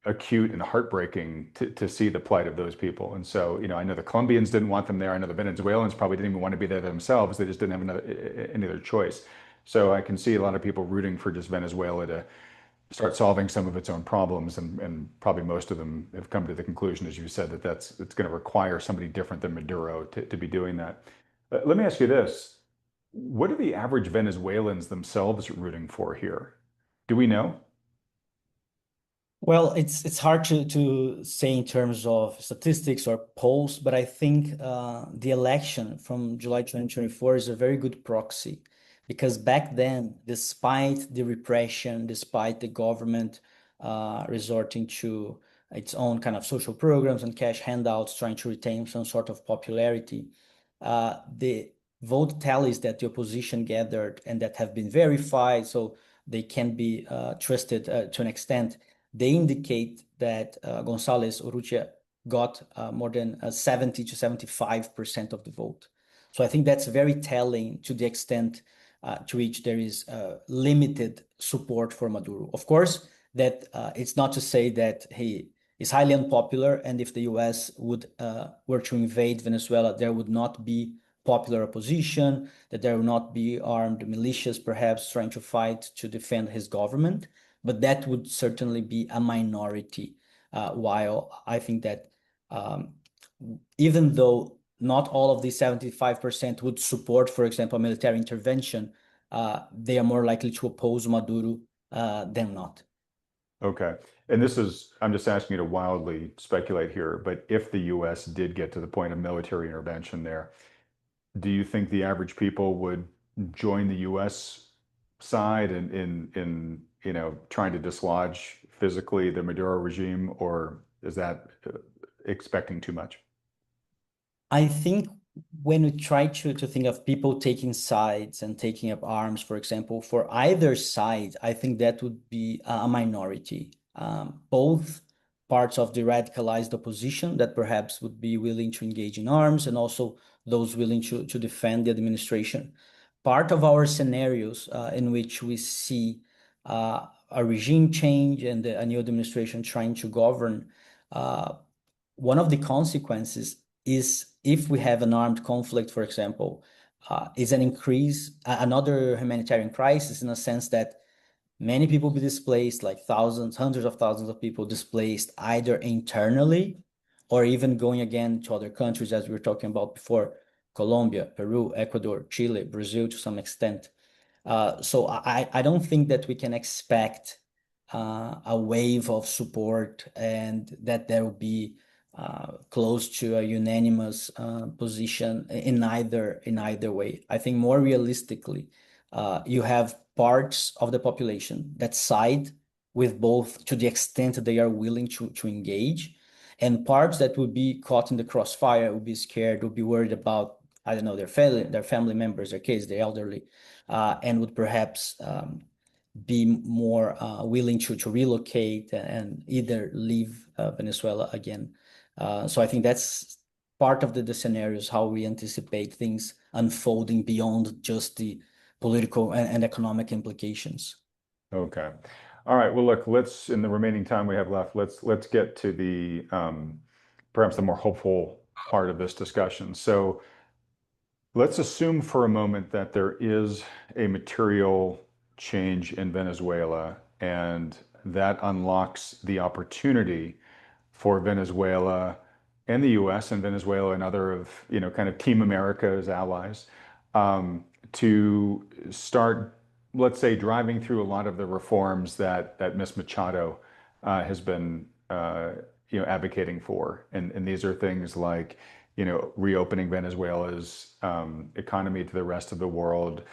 acute and heartbreaking to see the plight of those people. And so, I know the Colombians didn't want them there. I know the Venezuelans probably didn't even want to be there themselves. They just didn't have any other choice. So I can see a lot of people rooting for just Venezuela to start solving some of its own problems. And probably most of them have come to the conclusion, as you said, that it's going to require somebody different than Maduro to be doing that. Let me ask you this. What are the average Venezuelans themselves rooting for here? Do we know? Well, it's hard to say in terms of statistics or polls, but I think the election from July 2024 is a very good proxy because back then, despite the repression, despite the government resorting to its own kind of social programs and cash handouts, trying to retain some sort of popularity, the vote tallies that the opposition gathered and that have been verified, so they can be trusted to an extent, they indicate that González Urrutia got more than 70 to 75% of the vote. So I think that's very telling to the extent to which there is limited support for Maduro. Of course, that it's not to say that he is highly unpopular, and if the US would were to invade Venezuela, there would not be popular opposition, that there will not be armed militias perhaps trying to fight to defend his government, but that would certainly be a minority. While I think that um, even though not all of the 75% would support, for example, a military intervention, they are more likely to oppose Maduro than not. Okay. And I'm just asking you to wildly speculate here, but if the US did get to the point of military intervention there, do you think the average people would join the US side in trying to dislodge physically the Maduro regime, or is that expecting too much? I think when we try to think of people taking sides and taking up arms, for example, for either side, I think that would be a minority. Both parts of the radicalized opposition that perhaps would be willing to engage in arms, and also those willing to defend the administration. Part of our scenarios in which we see a regime change and a new administration trying to govern, uh, one of the consequences is if we have an armed conflict, for example, is an increase, another humanitarian crisis in a sense that many people be displaced, like thousands, hundreds of thousands of people displaced either internally or even going again to other countries, as we were talking about before, Colombia, Peru, Ecuador, Chile, Brazil to some extent. So I don't think that we can expect a wave of support and that there will be close to a unanimous position in either way. I think more realistically, you have parts of the population that side with both to the extent they are willing to engage, and parts that would be caught in the crossfire, would be scared, would be worried about, I don't know, their family members, their kids, the elderly, and would perhaps be more willing to relocate and either leave Venezuela again. So I think that's part of the scenarios, how we anticipate things unfolding beyond just the political and economic implications. Okay. All right. Well, look, in the remaining time we have left, let's get to the perhaps the more hopeful part of this discussion. So let's assume for a moment that there is a material change in Venezuela, and that unlocks the opportunity for Venezuela and the US and Venezuela and other of, kind of Team America's allies, to start, let's say, driving through a lot of the reforms that Ms. Machado has been advocating for, and these are things like reopening Venezuela's economy to the rest of the world.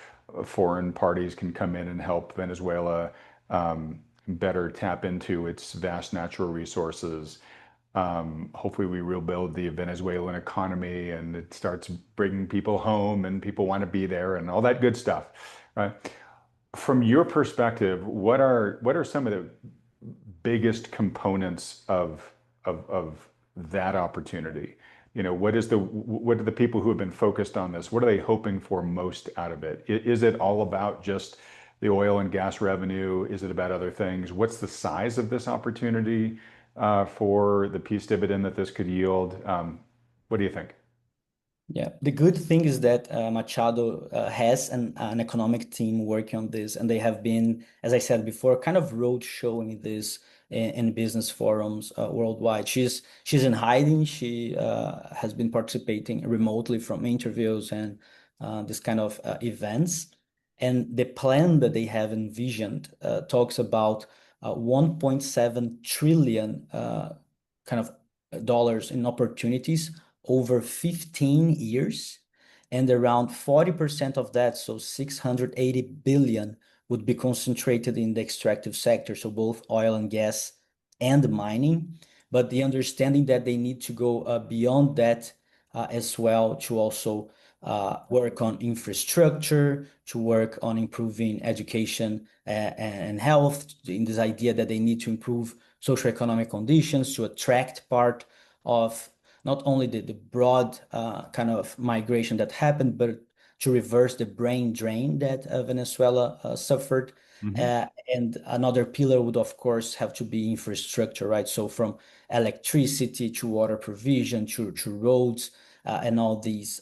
Foreign parties can come in and help Venezuela better tap into its vast natural resources. Hopefully we rebuild the Venezuelan economy and it starts bringing people home and people want to be there and all that good stuff, right? From your perspective, what are some of the biggest components of that opportunity? What are the people who have been focused on this? What are they hoping for most out of it? Is it all about just the oil and gas revenue? Is it about other things? What's the size of this opportunity for the peace dividend that this could yield? What do you think? Yeah, the good thing is that Machado has an economic team working on this, and they have been, as I said before, kind of road showing this in business forums worldwide. She's in hiding. She has been participating remotely from interviews and this kind of events. And the plan that they have envisioned talks about 1.7 trillion kind of dollars in opportunities over 15 years, and around 40% of that, so 680 billion, would be concentrated in the extractive sector, so both oil and gas and mining. But the understanding that they need to go beyond that as well, to also work on infrastructure, to work on improving education and health, in this idea that they need to improve socioeconomic conditions to attract part of not only the broad kind of migration that happened, but to reverse the brain drain that Venezuela suffered. Hmm. And another pillar would, of course, have to be infrastructure, right? So from electricity to water provision to roads and all these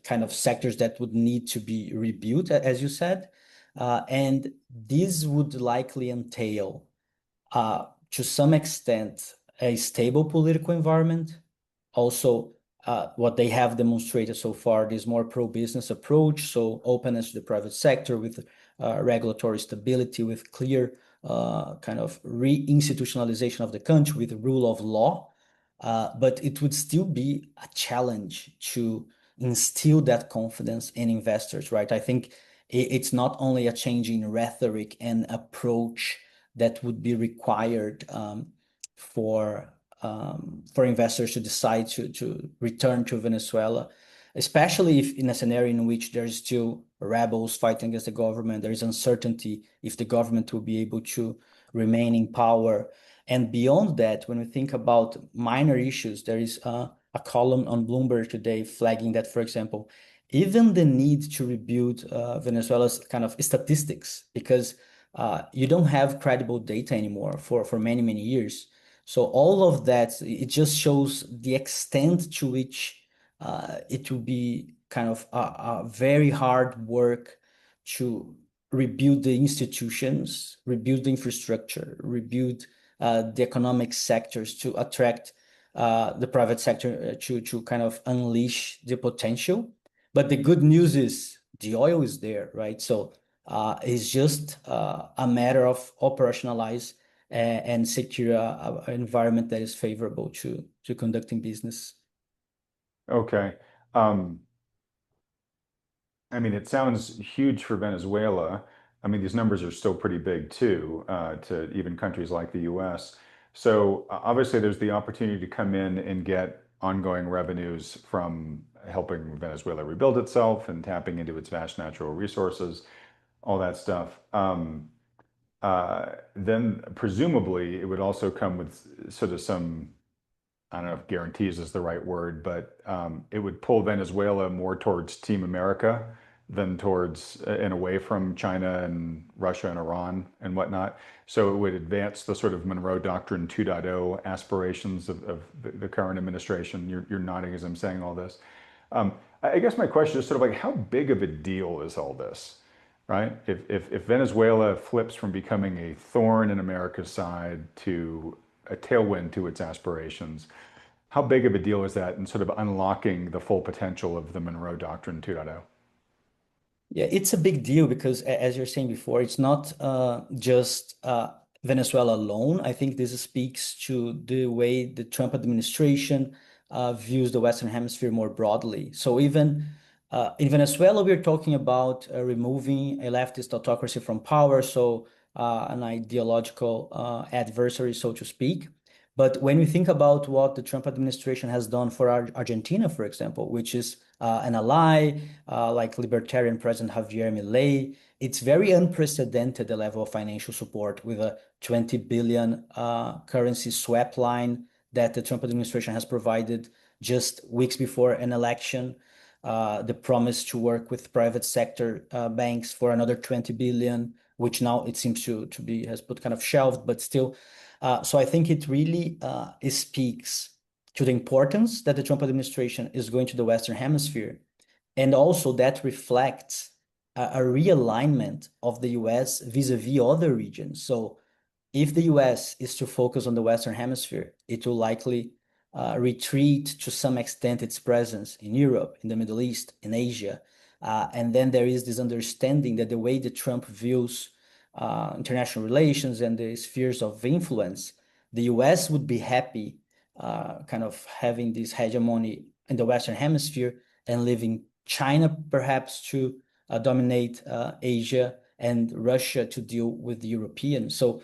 kind of sectors that would need to be rebuilt, as you said. And this would likely entail, to some extent, a stable political environment. Also, what they have demonstrated so far is more pro-business approach, so openness to the private sector with regulatory stability, with clear kind of re-institutionalization of the country with the rule of law. But it would still be a challenge to instill that confidence in investors, right? I think it's not only a change in rhetoric and approach that would be required for investors to decide to return to Venezuela, especially if in a scenario in which there's still rebels fighting against the government, there is uncertainty if the government will be able to remain in power. And beyond that, when we think about minor issues, there is a column on Bloomberg today flagging that, for example, even the need to rebuild Venezuela's kind of statistics, because you don't have credible data anymore for many, many years. So all of that, it just shows the extent to which it will be kind of a very hard work to rebuild the institutions, rebuild the infrastructure, rebuild the economic sectors to attract the private sector to kind of unleash the potential. But the good news is the oil is there, right? So it's just a matter of operationalize and secure an environment that is favorable to conducting business. Okay. Um, I mean, it sounds huge for Venezuela. I mean, these numbers are still pretty big too, to even countries like the US. So obviously, there's the opportunity to come in and get ongoing revenues from helping Venezuela rebuild itself and tapping into its vast natural resources, all that stuff. Then presumably, it would also come with sort of some, I don't know if guarantees is the right word, but it would pull Venezuela more towards Team America than towards and away from China and Russia and Iran and whatnot. So it would advance the sort of Monroe Doctrine 2.0 aspirations of the current administration. You're nodding as I'm saying all this. I guess my question is sort of like, how big of a deal is all this, right? If Venezuela flips from becoming a thorn in America's side to a tailwind to its aspirations, how big of a deal is that in sort of unlocking the full potential of the Monroe Doctrine 2.0? Yeah, it's a big deal because, as you're saying before, it's not just Venezuela alone. I think this speaks to the way the Trump administration views the Western Hemisphere more broadly. So even in Venezuela, we're talking about removing a leftist autocracy from power, so an ideological adversary, so to speak. But when we think about what the Trump administration has done for Argentina, for example, which is an ally, like libertarian President Javier Milei, it's very unprecedented, the level of financial support with a 20 billion currency swap line that the Trump administration has provided just weeks before an election. The promise to work with private sector banks for another 20 billion, which now it seems to be has put kind of shelved, but still. So I think it really speaks to the importance that the Trump administration is going to the Western Hemisphere, and also that reflects a realignment of the US vis-a-vis other regions. So if the US is to focus on the Western Hemisphere, it will likely retreat to some extent its presence in Europe, in the Middle East, in Asia. And then there is this understanding that the way that Trump views international relations and the spheres of influence, the US would be happy kind of having this hegemony in the Western Hemisphere and leaving China perhaps to dominate Asia and Russia to deal with the Europeans. So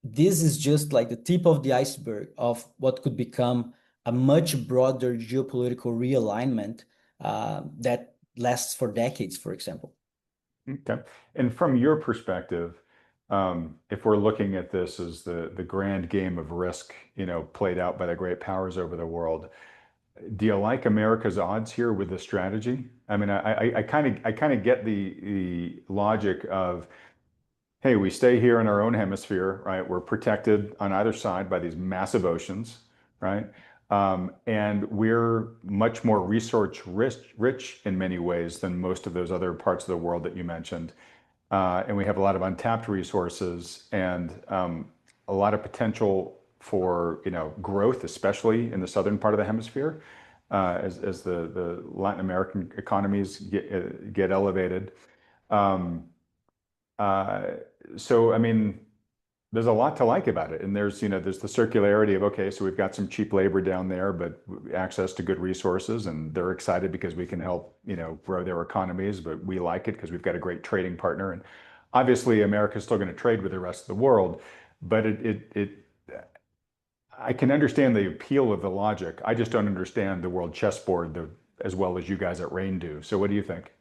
this is just like the tip of the iceberg of what could become a much broader geopolitical realignment that lasts for decades, for example. Okay. And from your perspective, if we're looking at this as the grand game of risk, played out by the great powers over the world, do you like America's odds here with this strategy? I mean, I kind of get the logic of, hey, we stay here in our own hemisphere, right? We're protected on either side by these massive oceans, right? And we're much more resource rich in many ways than most of those other parts of the world that you mentioned. And we have a lot of untapped resources and a lot of potential for growth, especially in the southern part of the hemisphere, as the Latin American economies get elevated. So I mean, there's a lot to like about it, and there's the circularity of, okay, so we've got some cheap labor down there, but access to good resources, and they're excited because we can help grow their economies, but we like it because we've got a great trading partner, and obviously America's still going to trade with the rest of the world, but I can understand the appeal of the logic. I just don't understand the world chessboard as well as you guys at RANE do. So what do you think?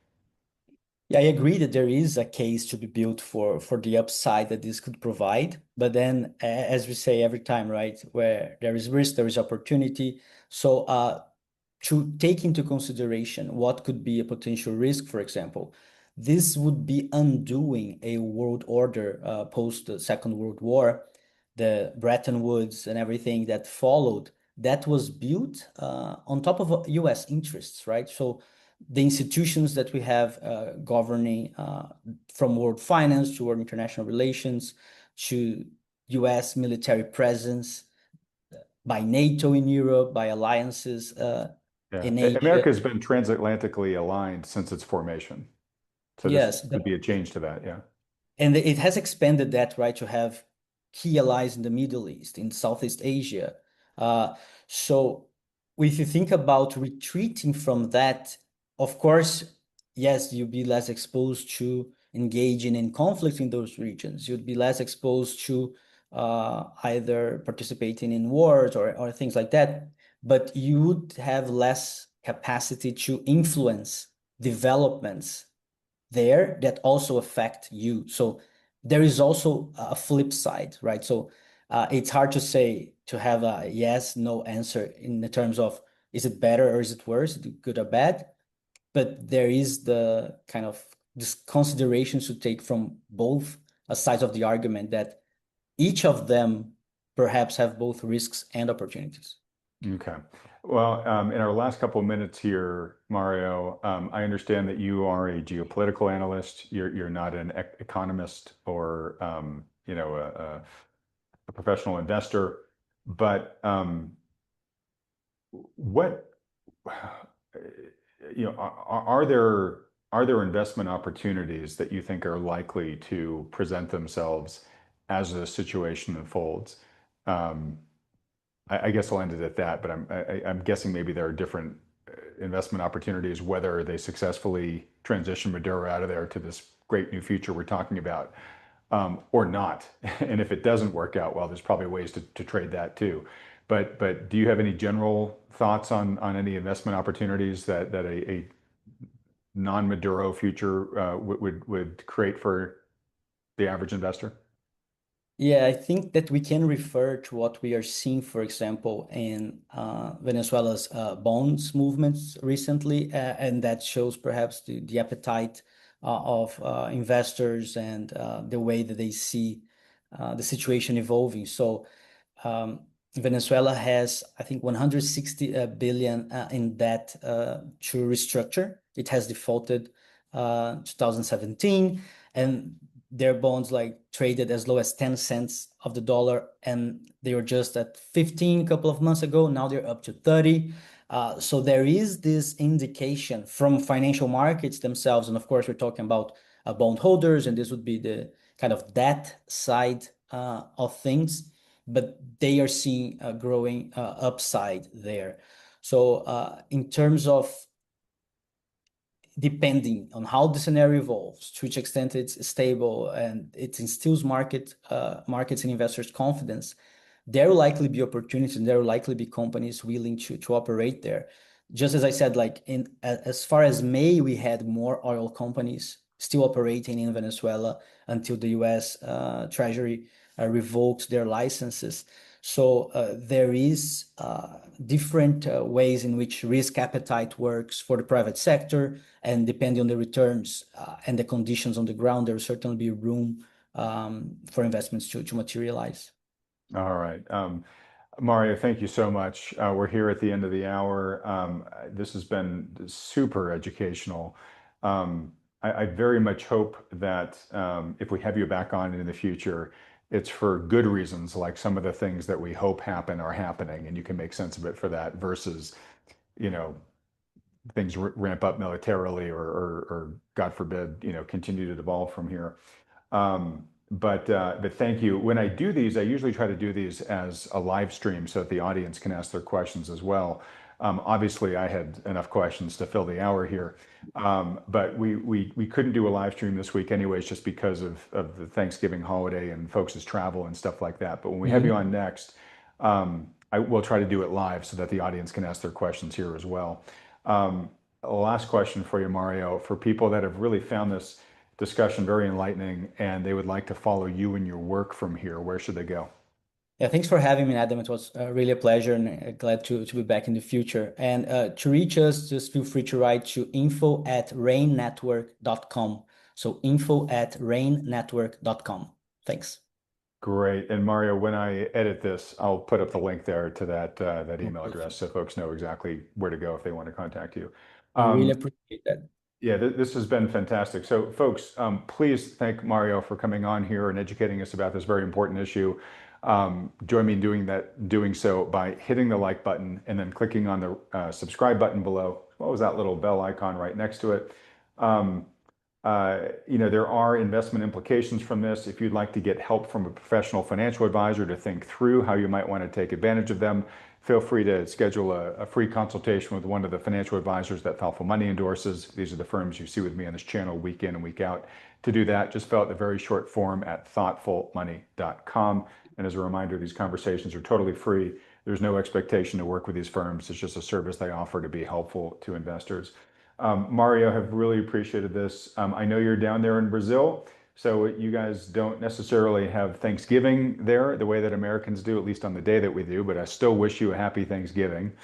Yeah, I agree that there is a case to be built for the upside that this could provide. But then, as we say every time, right, where there is risk, there is opportunity. So to take into consideration what could be a potential risk, for example, this would be undoing a world order post the Second World War, the Bretton Woods and everything that followed. That was built on top of US interests, right? So the institutions that we have governing from world finance to world international relations to US military presence by NATO in Europe, by alliances in Yeah, Asia. America's been transatlantically aligned since its formation. So this Yes, could be a change to that, yeah. and it has expanded that, right, to have key allies in the Middle East, in Southeast Asia. So if you think about retreating from that, of course, yes, you'd be less exposed to engaging in conflict in those regions. You'd be less exposed to either participating in wars or things like that, but you would have less capacity to influence developments there that also affect you. So there is also a flip side, right? So it's hard to say to have a yes, no answer in the terms of is it better or is it worse, good or bad? But there is the kind of this considerations to take from both sides of the argument that each of them perhaps have both risks and opportunities. Okay. Well, in our last couple of minutes here, Mario, I understand that you are a geopolitical analyst. You're not an economist or a professional investor, but what are there investment opportunities that you think are likely to present themselves as the situation unfolds. I guess I'll end it at that, but I'm guessing maybe there are different investment opportunities, whether they successfully transition Maduro out of there to this great new future we're talking about, or not. And if it doesn't work out well, there's probably ways to trade that too. But do you have any general thoughts on any investment opportunities that a non-Maduro future would create for the average investor? Yeah, I think that we can refer to what we are seeing, for example, in Venezuela's bonds movements recently, and that shows perhaps the appetite of investors and the way that they see the situation evolving. So Venezuela has, I think, 160 billion in debt to restructure. It has defaulted 2017, and their bonds like traded as low as 10 cents of the dollar, and they were just at 15 a couple of months ago. Now they're up to 30. So there is this indication from financial markets themselves, and of course we're talking about bondholders, and this would be the kind of debt side of things, but they are seeing a growing upside there. So in terms of depending on how the scenario evolves, to which extent it's stable and it instills markets and investors' confidence, there will likely be opportunities and there will likely be companies willing to operate there. Just as I said, like as far as May, we had more oil companies still operating in Venezuela until the US Treasury revoked their licenses. So there is different ways in which risk appetite works for the private sector, and depending on the returns and the conditions on the ground, there will certainly be room for investments to materialize. All right. Mario, thank you so much. We're here at the end of the hour. This has been super educational. I very much hope that if we have you back on in the future, it's for good reasons, like some of the things that we hope happen are happening, and you can make sense of it for that versus, things ramp up militarily or God forbid, continue to devolve from here. But thank you. When I do these, I usually try to do these as a live stream so that the audience can ask their questions as well. Obviously, I had enough questions to fill the hour here, but we couldn't do a live stream this week anyways, just because of the Thanksgiving holiday and folks' travel and stuff like that. But when we have you on next, I will try to do it live so that the audience can ask their questions here as well. Last question for you, Mario. For people that have really found this discussion very enlightening and they would like to follow you and your work from here, where should they go? Yeah, thanks for having me, Adam. It was really a pleasure, and glad to be back in the future. And to reach us, just feel free to write to info@ranenetwork.com. So info@ranenetwork.com. Thanks. Great. And Mario, when I edit this, I'll put up the link there to that email address so folks know exactly where to go if they want to contact you. I really appreciate that. Yeah, this has been fantastic. So folks, please thank Mario for coming on here and educating us about this very important issue. Join me in doing so by hitting the like button and then clicking on the subscribe button below. What was that little bell icon right next to it? There are investment implications from this. If you'd like to get help from a professional financial advisor to think through how you might want to take advantage of them, feel free to schedule a free consultation with one of the financial advisors that Thoughtful Money endorses. These are the firms you see with me on this channel week in and week out. To do that, just fill out the very short form at thoughtfulmoney.com. And as a reminder, these conversations are totally free. There's no expectation to work with these firms. It's just a service they offer to be helpful to investors. Mario, have really appreciated this. I know you're down there in Brazil, so you guys don't necessarily have Thanksgiving there the way that Americans do, at least on the day that we do, but I still wish you a happy Thanksgiving.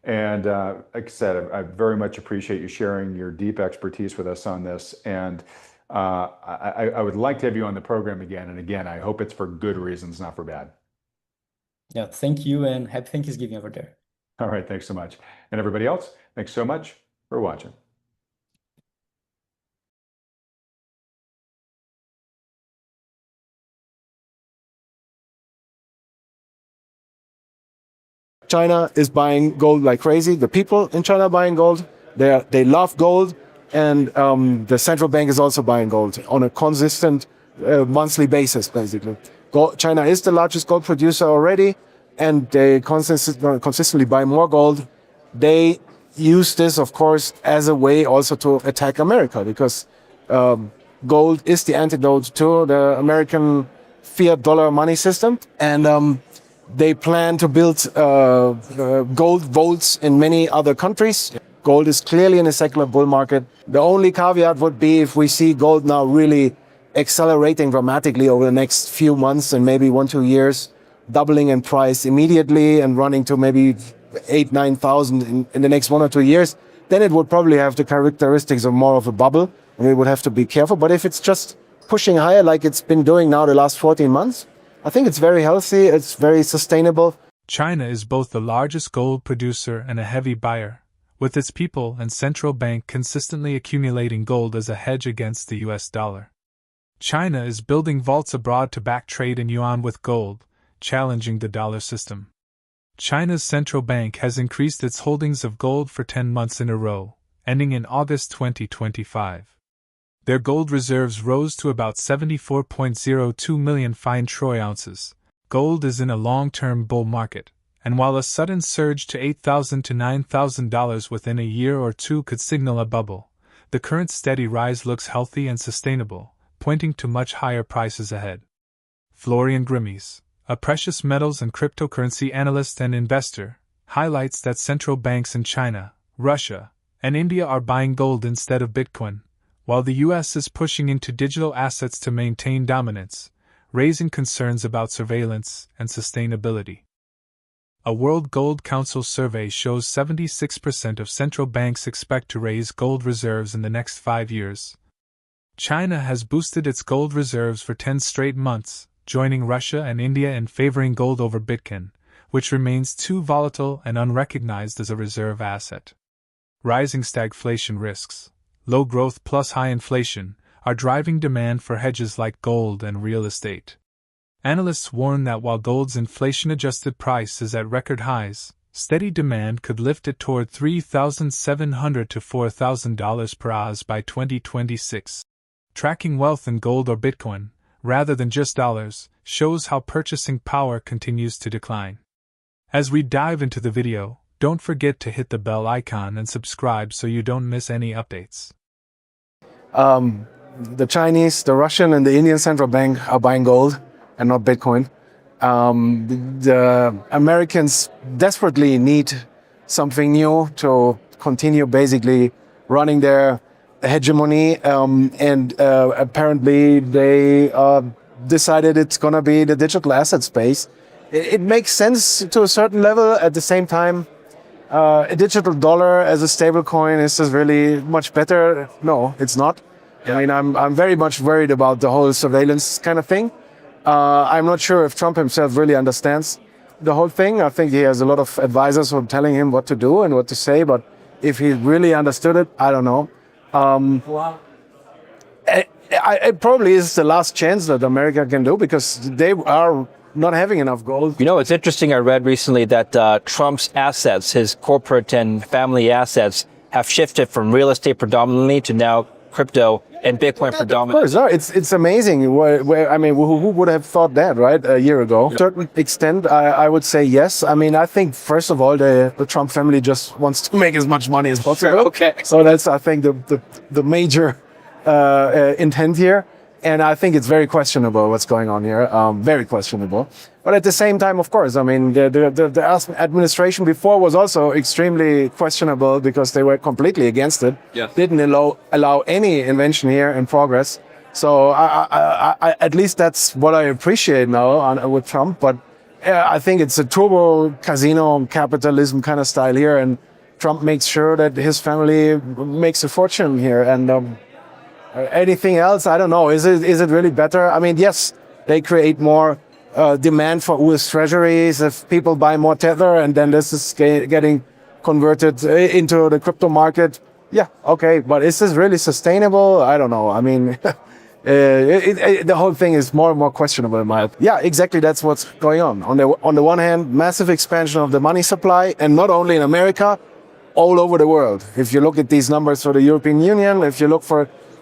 And like I said, I very much appreciate you sharing your deep expertise with us on this. And I would like to have you on the program again. And again, I hope it's for good reasons, not for bad. Yeah, thank you, and happy Thanksgiving over there. All right, thanks so much. And everybody else, thanks so much for watching. China is buying gold like crazy. The people in China are buying gold. They love gold. And the central bank is also buying gold on a consistent monthly basis, basically. China is the largest gold producer already, and they consistently buy more gold. They use this, of course, as a way also to attack America, because gold is the antidote to the American fiat dollar money system. And they plan to build gold vaults in many other countries. Gold is clearly in a secular bull market. The only caveat would be if we see gold now really accelerating dramatically over the next few months and maybe 1-2 years, doubling in price immediately and running to maybe 8,000-9,000 in the next 1 or 2 years, then it would probably have the characteristics of more of a bubble, and we would have to be careful. But if it's just pushing higher like it's been doing now the last 14 months, I think it's very healthy, it's very sustainable. China is both the largest gold producer and a heavy buyer, with its people and central bank consistently accumulating gold as a hedge against the US dollar. China is building vaults abroad to back trade in yuan with gold, challenging the dollar system. China's central bank has increased its holdings of gold for 10 months in a row, ending in August 2025. Their gold reserves rose to about 74.02 million fine troy ounces. Gold is in a long-term bull market, and while a sudden surge to $8,000 to $9,000 within a year or two could signal a bubble, the current steady rise looks healthy and sustainable, pointing to much higher prices ahead. Florian Grimmies, a precious metals and cryptocurrency analyst and investor, highlights that central banks in China, Russia, and India are buying gold instead of Bitcoin, while the US is pushing into digital assets to maintain dominance, raising concerns about surveillance and sustainability. A World Gold Council survey shows 76% of central banks expect to raise gold reserves in the next 5 years. China has boosted its gold reserves for 10 straight months, joining Russia and India in favoring gold over Bitcoin, which remains too volatile and unrecognized as a reserve asset. Rising stagflation risks, low growth plus high inflation, are driving demand for hedges like gold and real estate. Analysts warn that while gold's inflation-adjusted price is at record highs, steady demand could lift it toward $3,700 to $4,000 per ounce by 2026. Tracking wealth in gold or Bitcoin, rather than just dollars, shows how purchasing power continues to decline. As we dive into the video, don't forget to hit the bell icon and subscribe so you don't miss any updates. The Chinese, the Russian, and the Indian central bank are buying gold and not Bitcoin. The Americans desperately need something new to continue basically running their hegemony, and apparently they decided it's going to be the digital asset space. It makes sense to a certain level. At the same time, a digital dollar as a stable coin, is this really much better? No, it's not. I mean, I'm very much worried about the whole surveillance kind of thing. I'm not sure if Trump himself really understands the whole thing. I think he has a lot of advisors who are telling him what to do and what to say, but if he really understood it, I don't know. It probably is the last chance that America can do, because they are not having enough gold. You know, it's interesting. I read recently that Trump's assets, his corporate and family assets, have shifted from real estate predominantly to now crypto and Bitcoin predominantly. Of course, it's amazing. I mean, who would have thought that, right? A year ago. To a certain extent, I would say yes. I mean, I think first of all, the Trump family just wants to make as much money as possible. Okay. So that's, I think, the major intent here. And I think it's very questionable what's going on here. Very questionable. But at the same time, of course, I mean, the administration before was also extremely questionable because they were completely against it. Yes. Didn't allow any invention here and progress. So I at least that's what I appreciate now with Trump. But I think it's a turbo casino capitalism kind of style here. And Trump makes sure that his family makes a fortune here. And anything else, I don't know. Is it really better? I mean, yes, they create more demand for US treasuries if people buy more Tether, and then this is getting converted into the crypto market. Yeah, okay, but is this really sustainable? I don't know. I mean, the whole thing is more and more questionable in my opinion. Yeah, exactly. That's what's going on. On the one hand, massive expansion of the money supply, and not only in America, all over the world. If you look at these numbers for the European Union, if you look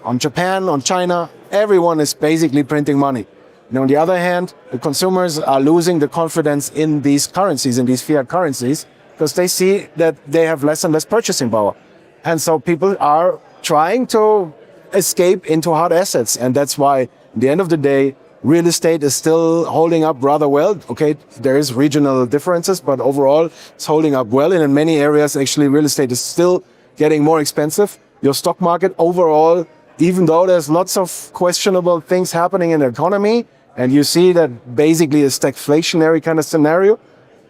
on Japan, on China, everyone is basically printing money. And on the other hand, the consumers are losing the confidence in these currencies, in these fiat currencies, because they see that they have less and less purchasing power. And so people are trying to escape into hard assets. And that's why, at the end of the day, real estate is still holding up rather well. Okay, there is regional differences, but overall it's holding up well. And in many areas, actually, real estate is still getting more expensive. Your stock market overall, even though there's lots of questionable things happening in the economy, and you see that basically a stagflationary kind of scenario,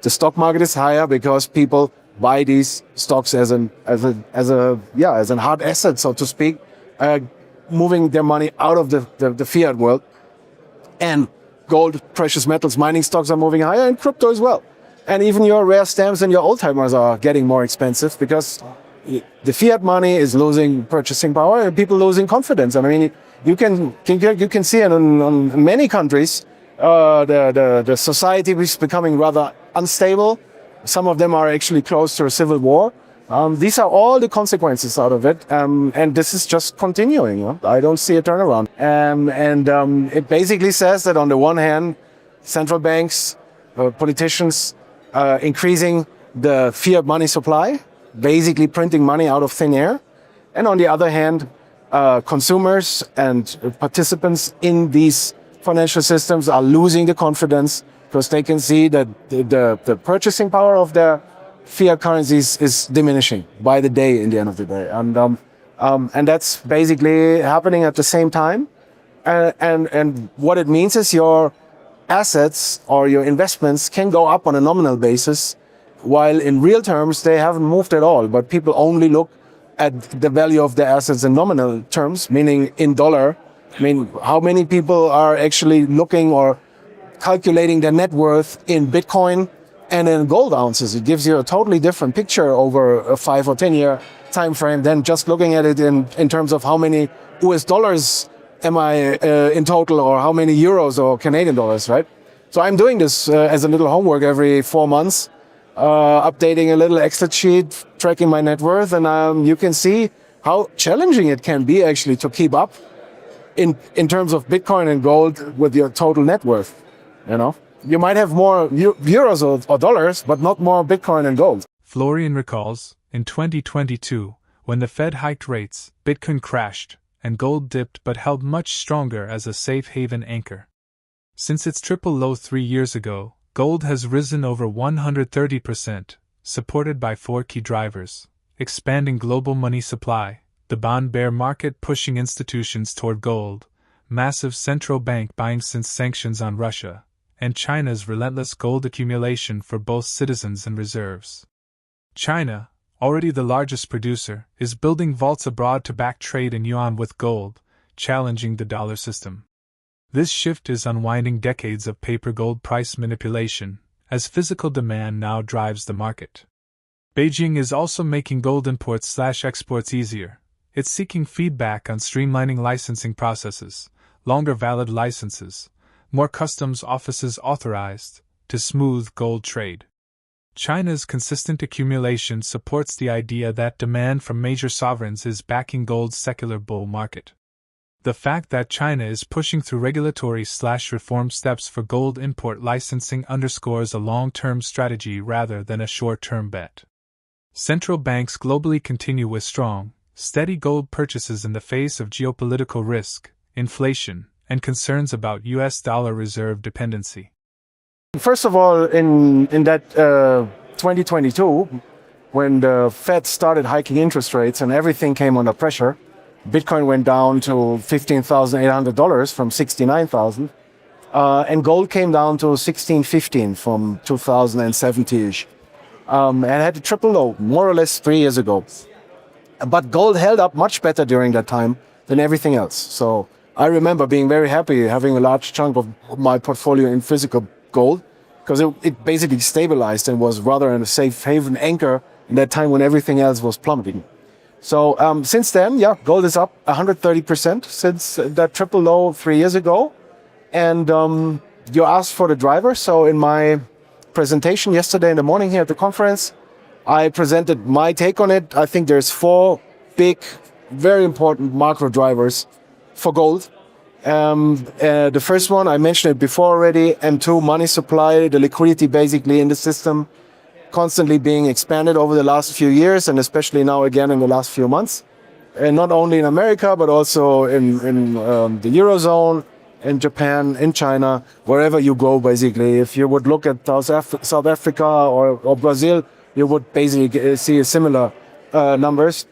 the stock market is higher because people buy these stocks as a hard asset, so to speak, moving their money out of the fiat world. And gold, precious metals, mining stocks are moving higher, and crypto as well. And even your rare stamps and your old timers are getting more expensive because the fiat money is losing purchasing power and people losing confidence. I mean, you can see it in many countries. The society is becoming rather unstable. Some of them are actually close to a civil war. These are all the consequences out of it, and this is just continuing. You know? I don't see a turnaround. It basically says that on the one hand, central banks, politicians, increasing the fiat money supply, basically printing money out of thin air, and on the other hand, consumers and participants in these financial systems are losing the confidence because they can see that the purchasing power of their fiat currencies is diminishing by the day in the end of the day. And that's basically happening at the same time. And what it means is your assets or your investments can go up on a nominal basis, while in real terms they haven't moved at all. But people only look at the value of their assets in nominal terms, meaning in dollar. I mean, how many people are actually looking or calculating their net worth in Bitcoin and in gold ounces? It gives you a totally different picture over a 5 or 10 year time frame than just looking at it in terms of how many US dollars am I in total, or how many euros or Canadian dollars, right? So I'm doing this as a little homework every 4 months, updating a little Excel sheet, tracking my net worth, and you can see how challenging it can be actually to keep up in terms of Bitcoin and gold with your total net worth. You know, you might have more euros or dollars, but not more Bitcoin and gold. Florian recalls, in 2022, when the Fed hiked rates, Bitcoin crashed, and gold dipped but held much stronger as a safe haven anchor. Since its triple low 3 years ago, gold has risen over 130%, supported by 4 key drivers: expanding global money supply, the bond bear market pushing institutions toward gold, massive central bank buying since sanctions on Russia, and China's relentless gold accumulation for both citizens and reserves. China, already the largest producer, is building vaults abroad to back trade in yuan with gold, challenging the dollar system. This shift is unwinding decades of paper gold price manipulation, as physical demand now drives the market. Beijing is also making gold imports/exports easier. It's seeking feedback on streamlining licensing processes, longer valid licenses, more customs offices authorized, to smooth gold trade. China's consistent accumulation supports the idea that demand from major sovereigns is backing gold's secular bull market. The fact that China is pushing through regulatory/reform steps for gold import licensing underscores a long-term strategy rather than a short-term bet. Central banks globally continue with strong, steady gold purchases in the face of geopolitical risk, inflation, and concerns about US dollar reserve dependency. First of all, in that 2022, when the Fed started hiking interest rates and everything came under pressure, Bitcoin went down to $15,800 from $69,000, and gold came down to $16,15 from 2070-ish, and had a triple low, more or less 3 years ago. But gold held up much better during that time than everything else. So I remember being very happy having a large chunk of my portfolio in physical gold, because it basically stabilized and was rather a safe haven anchor in that time when everything else was plummeting. So since then, yeah, gold is up 130% since that triple low 3 years ago. And you asked for the driver. So in my presentation yesterday in the morning here at the conference, I presented my take on it. I think there's 4 big, very important macro drivers for gold. The first one, I mentioned it before already, M2, money supply, the liquidity basically in the system, constantly being expanded over the last few years, and especially now again in the last few months. And not only in America, but also in the Eurozone, in Japan, in China, wherever you go, basically. If you would look at South Africa or Brazil, you would basically see similar numbers.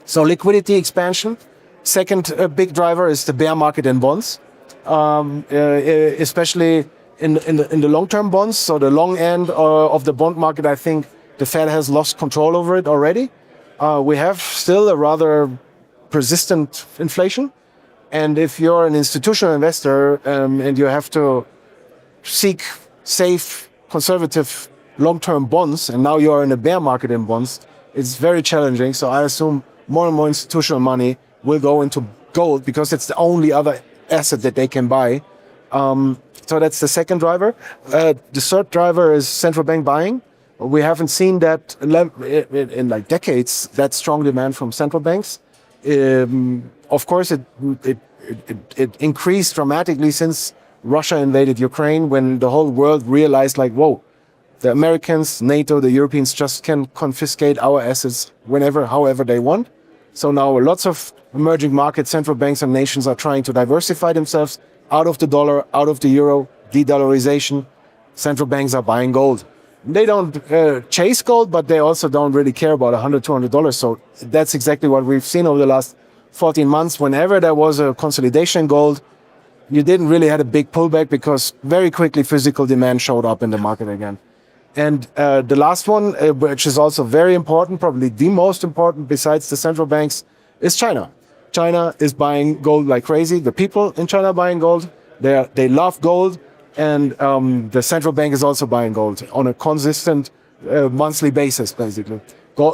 So liquidity expansion. Second big driver is the bear market in bonds, especially in the long-term bonds. So the long end of the bond market, I think the Fed has lost control over it already. We have still a rather persistent inflation. And if you're an institutional investor and you have to seek safe, conservative, long-term bonds, and now you're in a bear market in bonds, it's very challenging. So I assume more and more institutional money will go into gold because it's the only other asset that they can buy. So that's the second driver. The third driver is central bank buying. We haven't seen that in like decades, that strong demand from central banks. Of course, it increased dramatically since Russia invaded Ukraine, when the whole world realized, like, whoa, the Americans, NATO, the Europeans just can confiscate our assets whenever, however they want. So now lots of emerging market central banks and nations are trying to diversify themselves out of the dollar, out of the euro, de-dollarization. Central banks are buying gold. They don't chase gold, but they also don't really care about $100, $200. So that's exactly what we've seen over the last 14 months. Whenever there was a consolidation in gold, you didn't really have a big pullback because very quickly physical demand showed up in the market again. And the last one, which is also very important, probably the most important besides the central banks, is China. China is buying gold like crazy. The people in China are buying gold. They love gold. And the central bank is also buying gold on a consistent monthly basis, basically.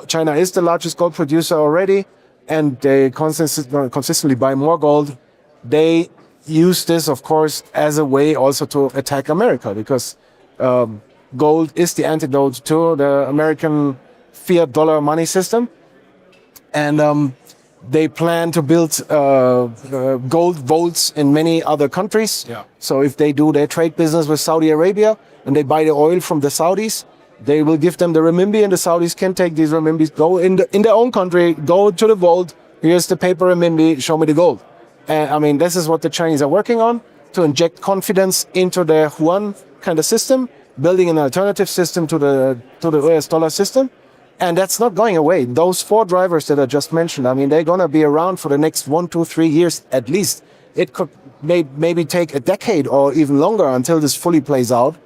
China is the largest gold producer already, and they consistently buy more gold. They use this, of course, as a way also to attack America, because gold is the antidote to the American fiat dollar money system. And they plan to build gold vaults in many other countries. Yeah. So if they do their trade business with Saudi Arabia and they buy the oil from the Saudis, they will give them the renminbi, and the Saudis can take these renminbis, go in their own country, go to the vault, here's the paper renminbi, show me the gold. I mean, this is what the Chinese are working on, to inject confidence into their yuan kind of system, building an alternative system to the US dollar system. And that's not going away. Those four drivers that I just mentioned, I mean, they're going to be around for the next 1, 2, 3 years at least. It could maybe take a decade or even longer until this fully plays out.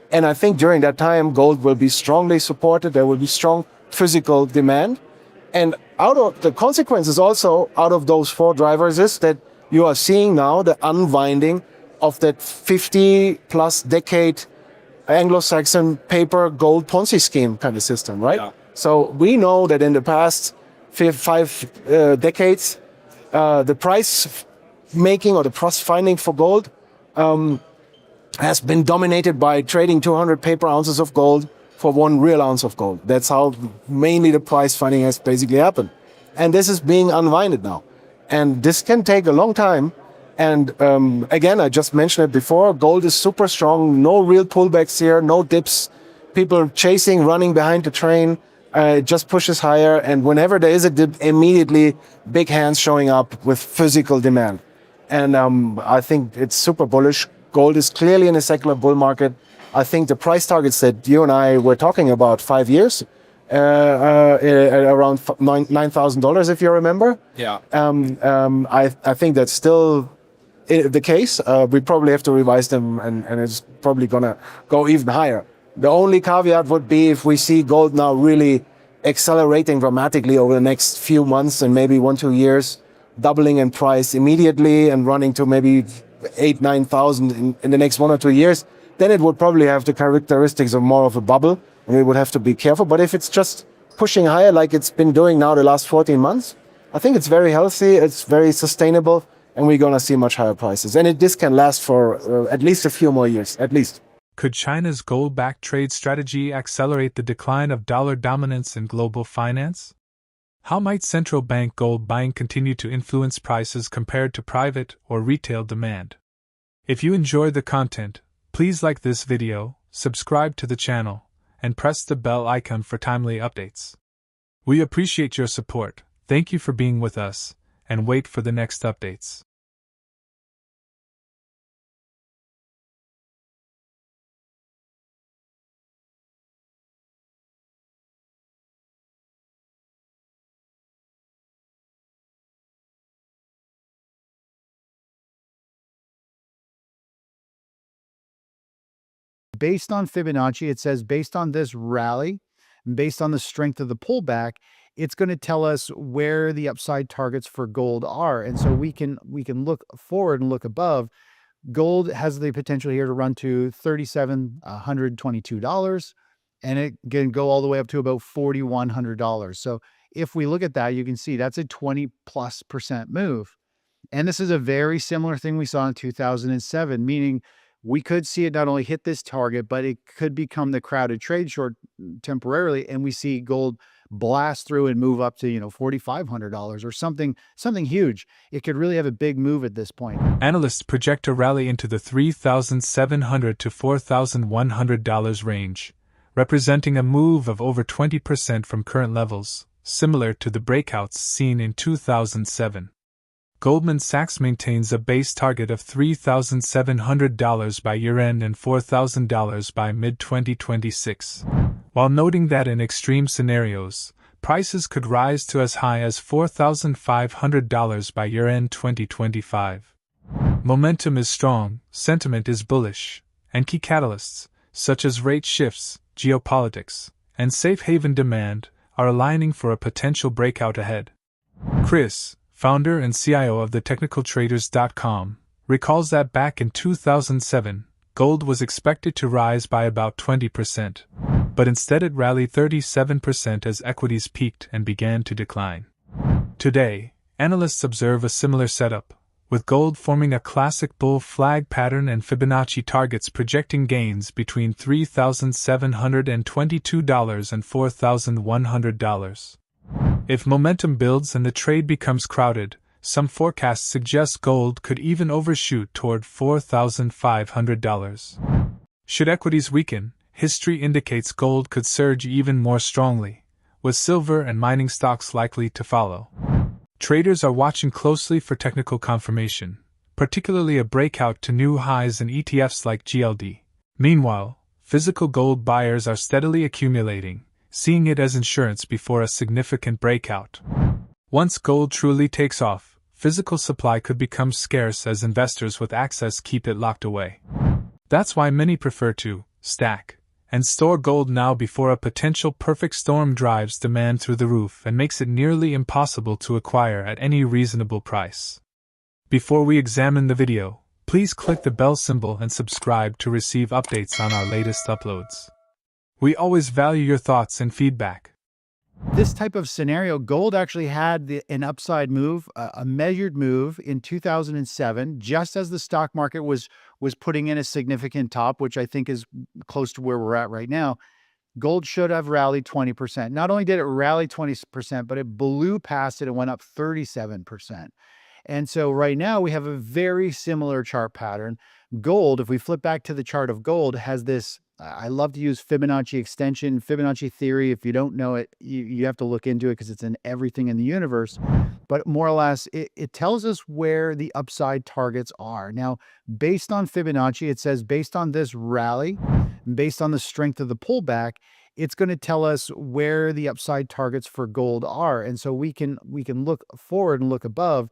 And I think during that time, gold will be strongly supported. There will be strong physical demand. And out of the consequences also out of those four drivers is that you are seeing now the unwinding of that 50-plus decade Anglo-Saxon paper gold Ponzi scheme kind of system, right? Yeah. So we know that in the past five decades, the price making or the price finding for gold has been dominated by trading 200 paper ounces of gold for 1 real ounce of gold. That's how mainly the price finding has basically happened. And this is being unwinded now. And this can take a long time. And again, I just mentioned it before, gold is super strong, no real pullbacks here, no dips, people chasing, running behind the train. It just pushes higher, and whenever there is a dip, immediately big hands showing up with physical demand. And I think it's super bullish. Gold is clearly in a secular bull market. I think the price targets that you and I were talking about 5 years, around $9,000, if you remember. Yeah. I think that's still the case. We probably have to revise them, and it's probably gonna go even higher. The only caveat would be if we see gold now really accelerating dramatically over the next few months and maybe 1, 2 years, doubling in price immediately and running to maybe 8,000, 9,000 in the next 1 or 2 years, then it would probably have the characteristics of more of a bubble, and we would have to be careful. But if it's just pushing higher like it's been doing now the last 14 months, I think it's very healthy, it's very sustainable, and we're going to see much higher prices. And this can last for at least a few more years, at least. Could China's gold-backed trade strategy accelerate the decline of dollar dominance in global finance? How might central bank gold buying continue to influence prices compared to private or retail demand? If you enjoy the content, please like this video, subscribe to the channel, and press the bell icon for timely updates. We appreciate your support, thank you for being with us, and wait for the next updates. Based on Fibonacci, it says based on this rally, based on the strength of the pullback, it's going to tell us where the upside targets for gold are. And so we can look forward and look above. Gold has the potential here to run to $3,722, and it can go all the way up to about $4,100. So if we look at that, you can see that's a 20+% move. And this is a very similar thing we saw in 2007, meaning we could see it not only hit this target, but it could become the crowded trade short temporarily, and we see gold blast through and move up to, $4,500 or something huge. It could really have a big move at this point. Analysts project a rally into the $3,700 to $4,100 range, representing a move of over 20% from current levels, similar to the breakouts seen in 2007. Goldman Sachs maintains a base target of $3,700 by year-end and $4,000 by mid-2026, while noting that in extreme scenarios, prices could rise to as high as $4,500 by year-end 2025. Momentum is strong, sentiment is bullish, and key catalysts, such as rate shifts, geopolitics, and safe haven demand, are aligning for a potential breakout ahead. Chris, founder and CIO of thetechnicaltraders.com, recalls that back in 2007, gold was expected to rise by about 20%, but instead it rallied 37% as equities peaked and began to decline. Today, analysts observe a similar setup, with gold forming a classic bull flag pattern and Fibonacci targets projecting gains between $3,722 and $4,100. If momentum builds and the trade becomes crowded, some forecasts suggest gold could even overshoot toward $4,500. Should equities weaken, history indicates gold could surge even more strongly, with silver and mining stocks likely to follow. Traders are watching closely for technical confirmation, particularly a breakout to new highs in ETFs like GLD. Meanwhile, physical gold buyers are steadily accumulating, seeing it as insurance before a significant breakout. Once gold truly takes off, physical supply could become scarce as investors with access keep it locked away. That's why many prefer to stack and store gold now before a potential perfect storm drives demand through the roof and makes it nearly impossible to acquire at any reasonable price. Before we examine the video, please click the bell symbol and subscribe to receive updates on our latest uploads. We always value your thoughts and feedback. This type of scenario, gold actually had an upside move, a measured move in 2007, just as the stock market was putting in a significant top, which I think is close to where we're at right now. Gold should have rallied 20%. Not only did it rally 20%, but it blew past it and went up 37%. And so right now we have a very similar chart pattern. Gold, if we flip back to the chart of gold, has this, I love to use Fibonacci extension, Fibonacci theory. If you don't know it, you have to look into it because it's in everything in the universe. But more or less, it tells us where the upside targets are. Now, based on Fibonacci, it says based on this rally, based on the strength of the pullback, it's going to tell us where the upside targets for gold are. And so we can look forward and look above.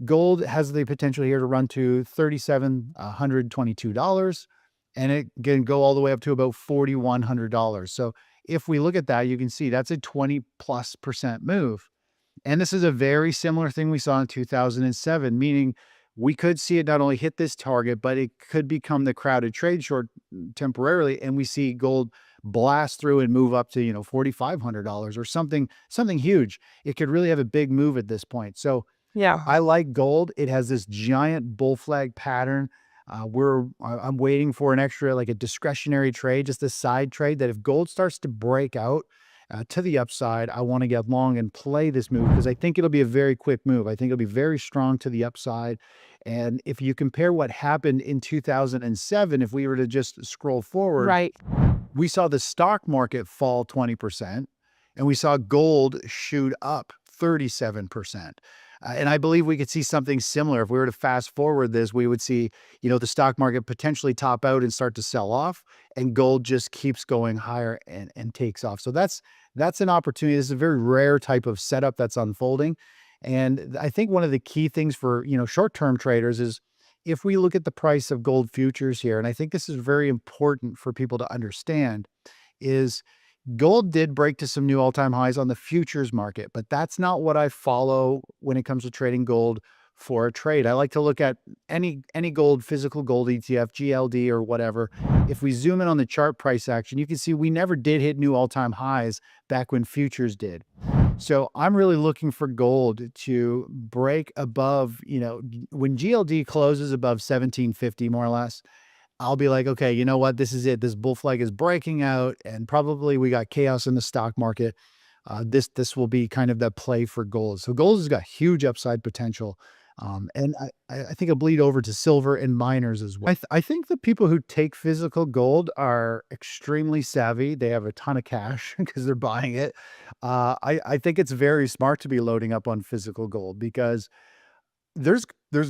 Gold has the potential here to run to $3,722, and it can go all the way up to about $4,100. So if we look at that, you can see that's a 20+% move. And this is a very similar thing we saw in 2007, meaning we could see it not only hit this target, but it could become the crowded trade short temporarily, and we see gold blast through and move up to, $4,500 or something huge. It could really have a big move at this point. So Yeah. I like gold. It has this giant bull flag pattern. I'm waiting for an extra, like a discretionary trade, just a side trade that if gold starts to break out to the upside. I want to get long and play this move because I think it'll be a very quick move. I think it'll be very strong to the upside. And if you compare what happened in 2007, if we were to just scroll forward, Right. we saw the stock market fall 20%, and we saw gold shoot up 37%. And I believe we could see something similar. If we were to fast forward this, we would see, the stock market potentially top out and start to sell off, and gold just keeps going higher and takes off. So that's an opportunity. This is a very rare type of setup that's unfolding. And I think one of the key things for, short-term traders is if we look at the price of gold futures here, and I think this is very important for people to understand, is gold did break to some new all-time highs on the futures market, but that's not what I follow when it comes to trading gold for a trade. I like to look at any gold, physical gold ETF, GLD or whatever. If we zoom in on the chart price action, you can see we never did hit new all-time highs back when futures did. So I'm really looking for gold to break above, when GLD closes above 1750 more or less, I'll be like, okay, you know what? This is it. This bull flag is breaking out, and probably we got chaos in the stock market. This will be kind of the play for gold. So gold has got huge upside potential. And I think it'll bleed over to silver and miners as well. I think the people who take physical gold are extremely savvy. They have a ton of cash because they're buying it. I think it's very smart to be loading up on physical gold because there's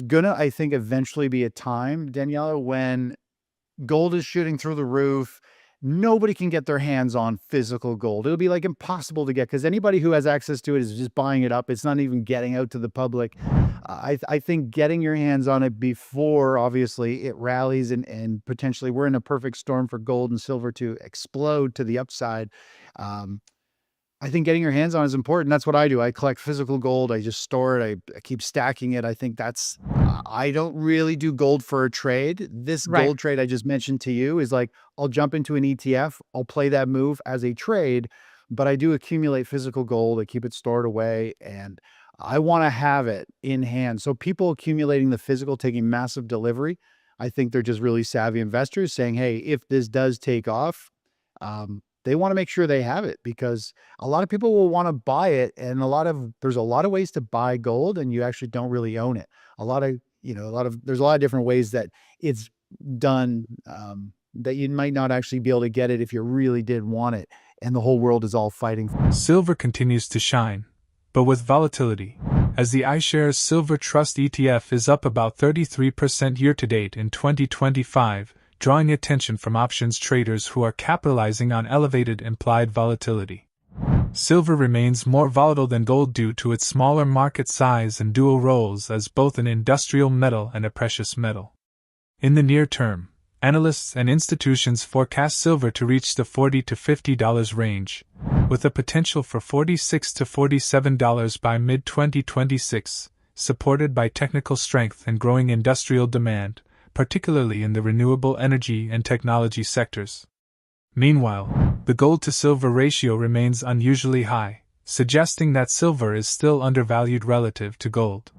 gonna, I think, eventually be a time, Daniela, when gold is shooting through the roof. Nobody can get their hands on physical gold. It'll be like impossible to get because anybody who has access to it is just buying it up. It's not even getting out to the public. I think getting your hands on it before, obviously, it rallies and potentially we're in a perfect storm for gold and silver to explode to the upside. I think getting your hands on it is important. That's what I do. I collect physical gold. I just store it. I keep stacking it. I think that's, I don't really do gold for a trade. This Right. gold trade I just mentioned to you is like, I'll jump into an ETF. I'll play that move as a trade, but I do accumulate physical gold. I keep it stored away and I want to have it in hand. So people accumulating the physical, taking massive delivery, I think they're just really savvy investors saying, hey, if this does take off, they want to make sure they have it because a lot of people will want to buy it. And there's a lot of ways to buy gold and you actually don't really own it. There's a lot of different ways that it's done, that you might not actually be able to get it if you really did want it. And the whole world is all fighting for it. Silver continues to shine, but with volatility, as the iShares Silver Trust ETF is up about 33% year-to-date in 2025, drawing attention from options traders who are capitalizing on elevated implied volatility. Silver remains more volatile than gold due to its smaller market size and dual roles as both an industrial metal and a precious metal. In the near term, analysts and institutions forecast silver to reach the $40 to $50 range, with a potential for $46 to $47 by mid-2026, supported by technical strength and growing industrial demand, particularly in the renewable energy and technology sectors. Meanwhile, the gold-to-silver ratio remains unusually high, suggesting that silver is still undervalued relative to gold.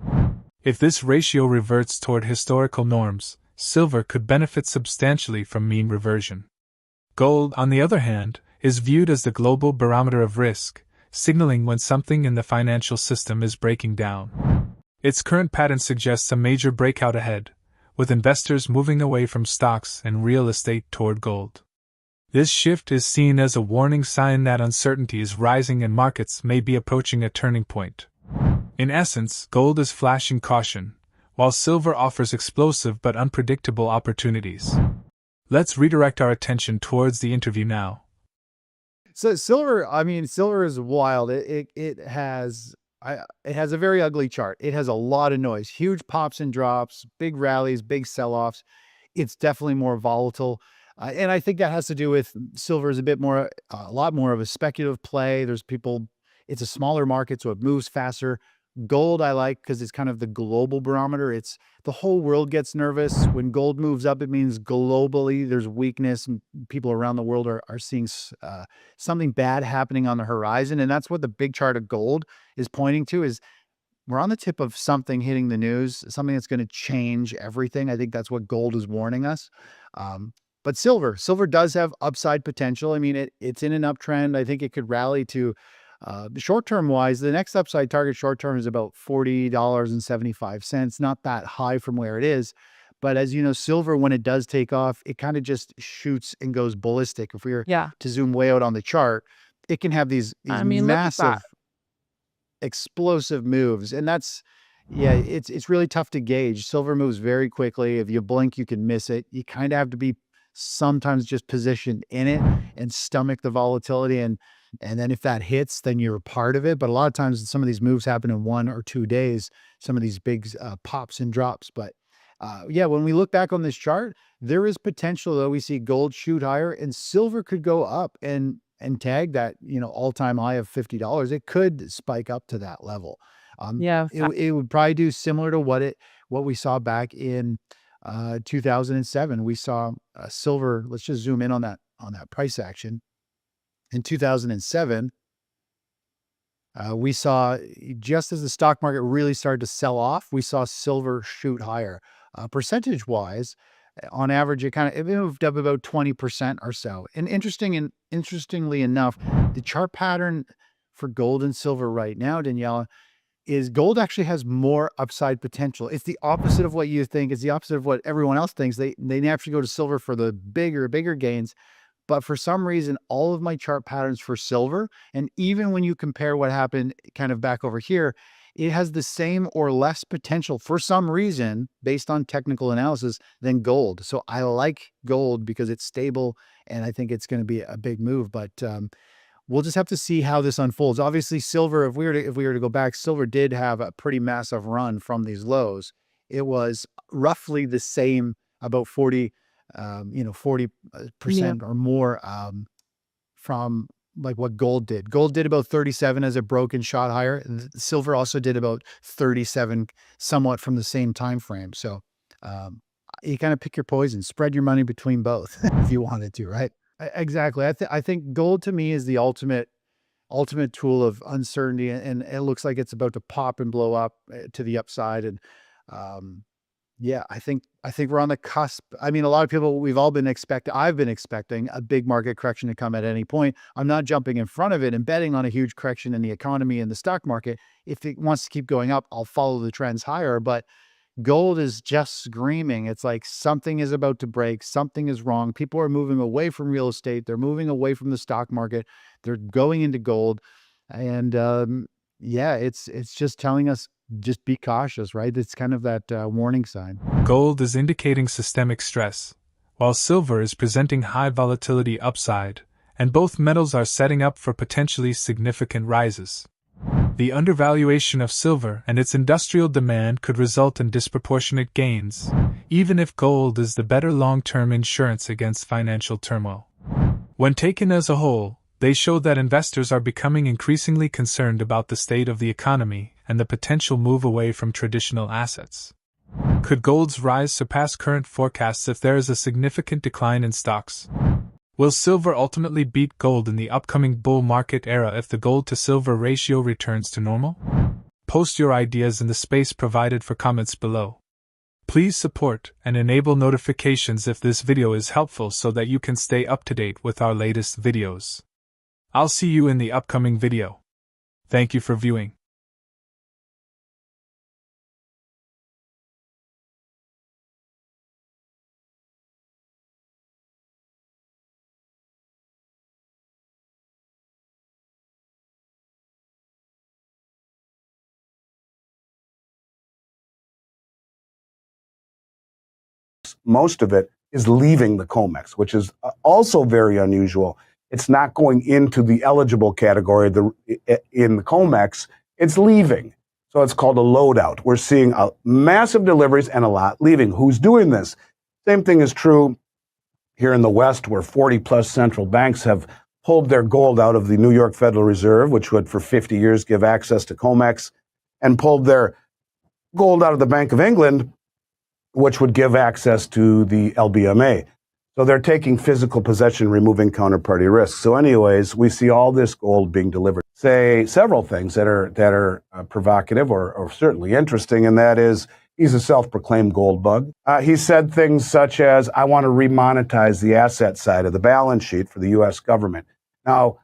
If this ratio reverts toward historical norms, silver could benefit substantially from mean reversion. Gold, on the other hand, is viewed as the global barometer of risk, signaling when something in the financial system is breaking down. Its current pattern suggests a major breakout ahead, with investors moving away from stocks and real estate toward gold. This shift is seen as a warning sign that uncertainty is rising and markets may be approaching a turning point. In essence, gold is flashing caution, while silver offers explosive but unpredictable opportunities. Let's redirect our attention towards the interview now. So silver is wild. It has a very ugly chart. It has a lot of noise, huge pops and drops, big rallies, big sell-offs. It's definitely more volatile. And I think that has to do with silver is a lot more of a speculative play. It's a smaller market, so it moves faster. Gold I like because it's kind of the global barometer. It's the whole world gets nervous. When gold moves up, it means globally there's weakness and people around the world are seeing something bad happening on the horizon. And that's what the big chart of gold is pointing to is we're on the tip of something hitting the news, something that's going to change everything. I think that's what gold is warning us. But silver does have upside potential. I mean, it's in an uptrend. I think it could rally to short-term wise. The next upside target short-term is about $40.75. Not that high from where it is. But as you know, silver, when it does take off, it kind of just shoots and goes ballistic. If we were to zoom way out on the chart, it can have these massive, explosive moves. And that's, it's really tough to gauge. Silver moves very quickly. If you blink, you can miss it. You kind of have to be sometimes just positioned in it and stomach the volatility. And then if that hits, then you're a part of it. But a lot of times some of these moves happen in 1 or 2 days, some of these big pops and drops. But when we look back on this chart, there is potential, though. We see gold shoot higher and silver could go up and tag that, all-time high of $50. It could spike up to that level. It would probably do similar to what we saw back in 2007. We saw silver. Let's just zoom in on that price action. In 2007, we saw, just as the stock market really started to sell off, we saw silver shoot higher. Percentage-wise, on average, it moved up about 20% or so. And interestingly enough, the chart pattern for gold and silver right now, Daniela, is gold actually has more upside potential. It's the opposite of what you think. It's the opposite of what everyone else thinks. They naturally go to silver for the bigger gains. But for some reason, all of my chart patterns for silver, and even when you compare what happened kind of back over here, it has the same or less potential for some reason, based on technical analysis, than gold. So I like gold because it's stable, and I think it's going to be a big move. But we'll just have to see how this unfolds. Obviously, silver, if we were to go back, silver did have a pretty massive run from these lows. It was roughly the same, about 40% or more from like what gold did. Gold did about 37 as it broke and shot higher. Silver also did about 37, somewhat from the same time frame. So you kind of pick your poison, spread your money between both if you wanted to, right? Exactly. I think gold to me is the ultimate tool of uncertainty, and it looks like it's about to pop and blow up to the upside. And I think we're on the cusp. I mean, a lot of people, I've been expecting a big market correction to come at any point. I'm not jumping in front of it and betting on a huge correction in the economy and the stock market. If it wants to keep going up, I'll follow the trends higher. But gold is just screaming. It's like something is about to break. Something is wrong. People are moving away from real estate. They're moving away from the stock market. They're going into gold. And it's just telling us, just be cautious, right? It's kind of that warning sign. Gold is indicating systemic stress, while silver is presenting high volatility upside, and both metals are setting up for potentially significant rises. The undervaluation of silver and its industrial demand could result in disproportionate gains, even if gold is the better long-term insurance against financial turmoil. When taken as a whole, they show that investors are becoming increasingly concerned about the state of the economy and the potential move away from traditional assets. Could gold's rise surpass current forecasts if there is a significant decline in stocks? Will silver ultimately beat gold in the upcoming bull market era if the gold-to-silver ratio returns to normal? Post your ideas in the space provided for comments below. Please support and enable notifications if this video is helpful so that you can stay up to date with our latest videos. I'll see you in the upcoming video. Thank you for viewing. Most of it is leaving the COMEX, which is also very unusual. It's not going into the eligible category in the COMEX, it's leaving. So it's called a loadout. We're seeing massive deliveries and a lot leaving. Who's doing this? Same thing is true here in the West, where 40 plus central banks have pulled their gold out of the New York Federal Reserve, which would for 50 years give access to COMEX, and pulled their gold out of the Bank of England, which would give access to the LBMA. So they're taking physical possession, removing counterparty risk. So anyways, we see all this gold being delivered. Say several things that are provocative or certainly interesting, and that is He's a self-proclaimed gold bug. He said things such as, I want to remonetize the asset side of the balance sheet for the U.S. government. Now,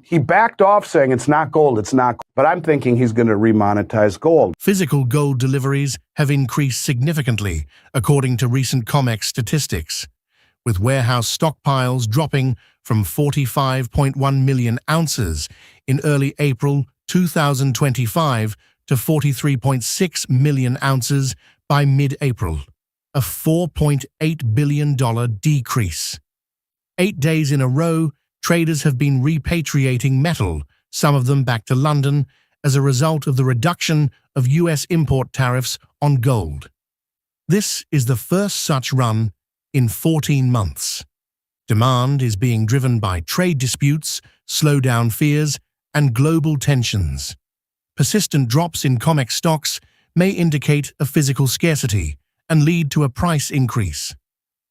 he backed off saying it's not gold, it's not gold. But I'm thinking he's going to remonetize gold. Physical gold deliveries have increased significantly, according to recent COMEX statistics, with warehouse stockpiles dropping from 45.1 million ounces in early April 2025 to 43.6 million ounces by mid-April, a $4.8 billion decrease. 8 days in a row, traders have been repatriating metal, some of them back to London, as a result of the reduction of U.S. import tariffs on gold. This is the first such run in 14 months. Demand is being driven by trade disputes, slowdown fears, and global tensions. Persistent drops in COMEX stocks may indicate a physical scarcity and lead to a price increase.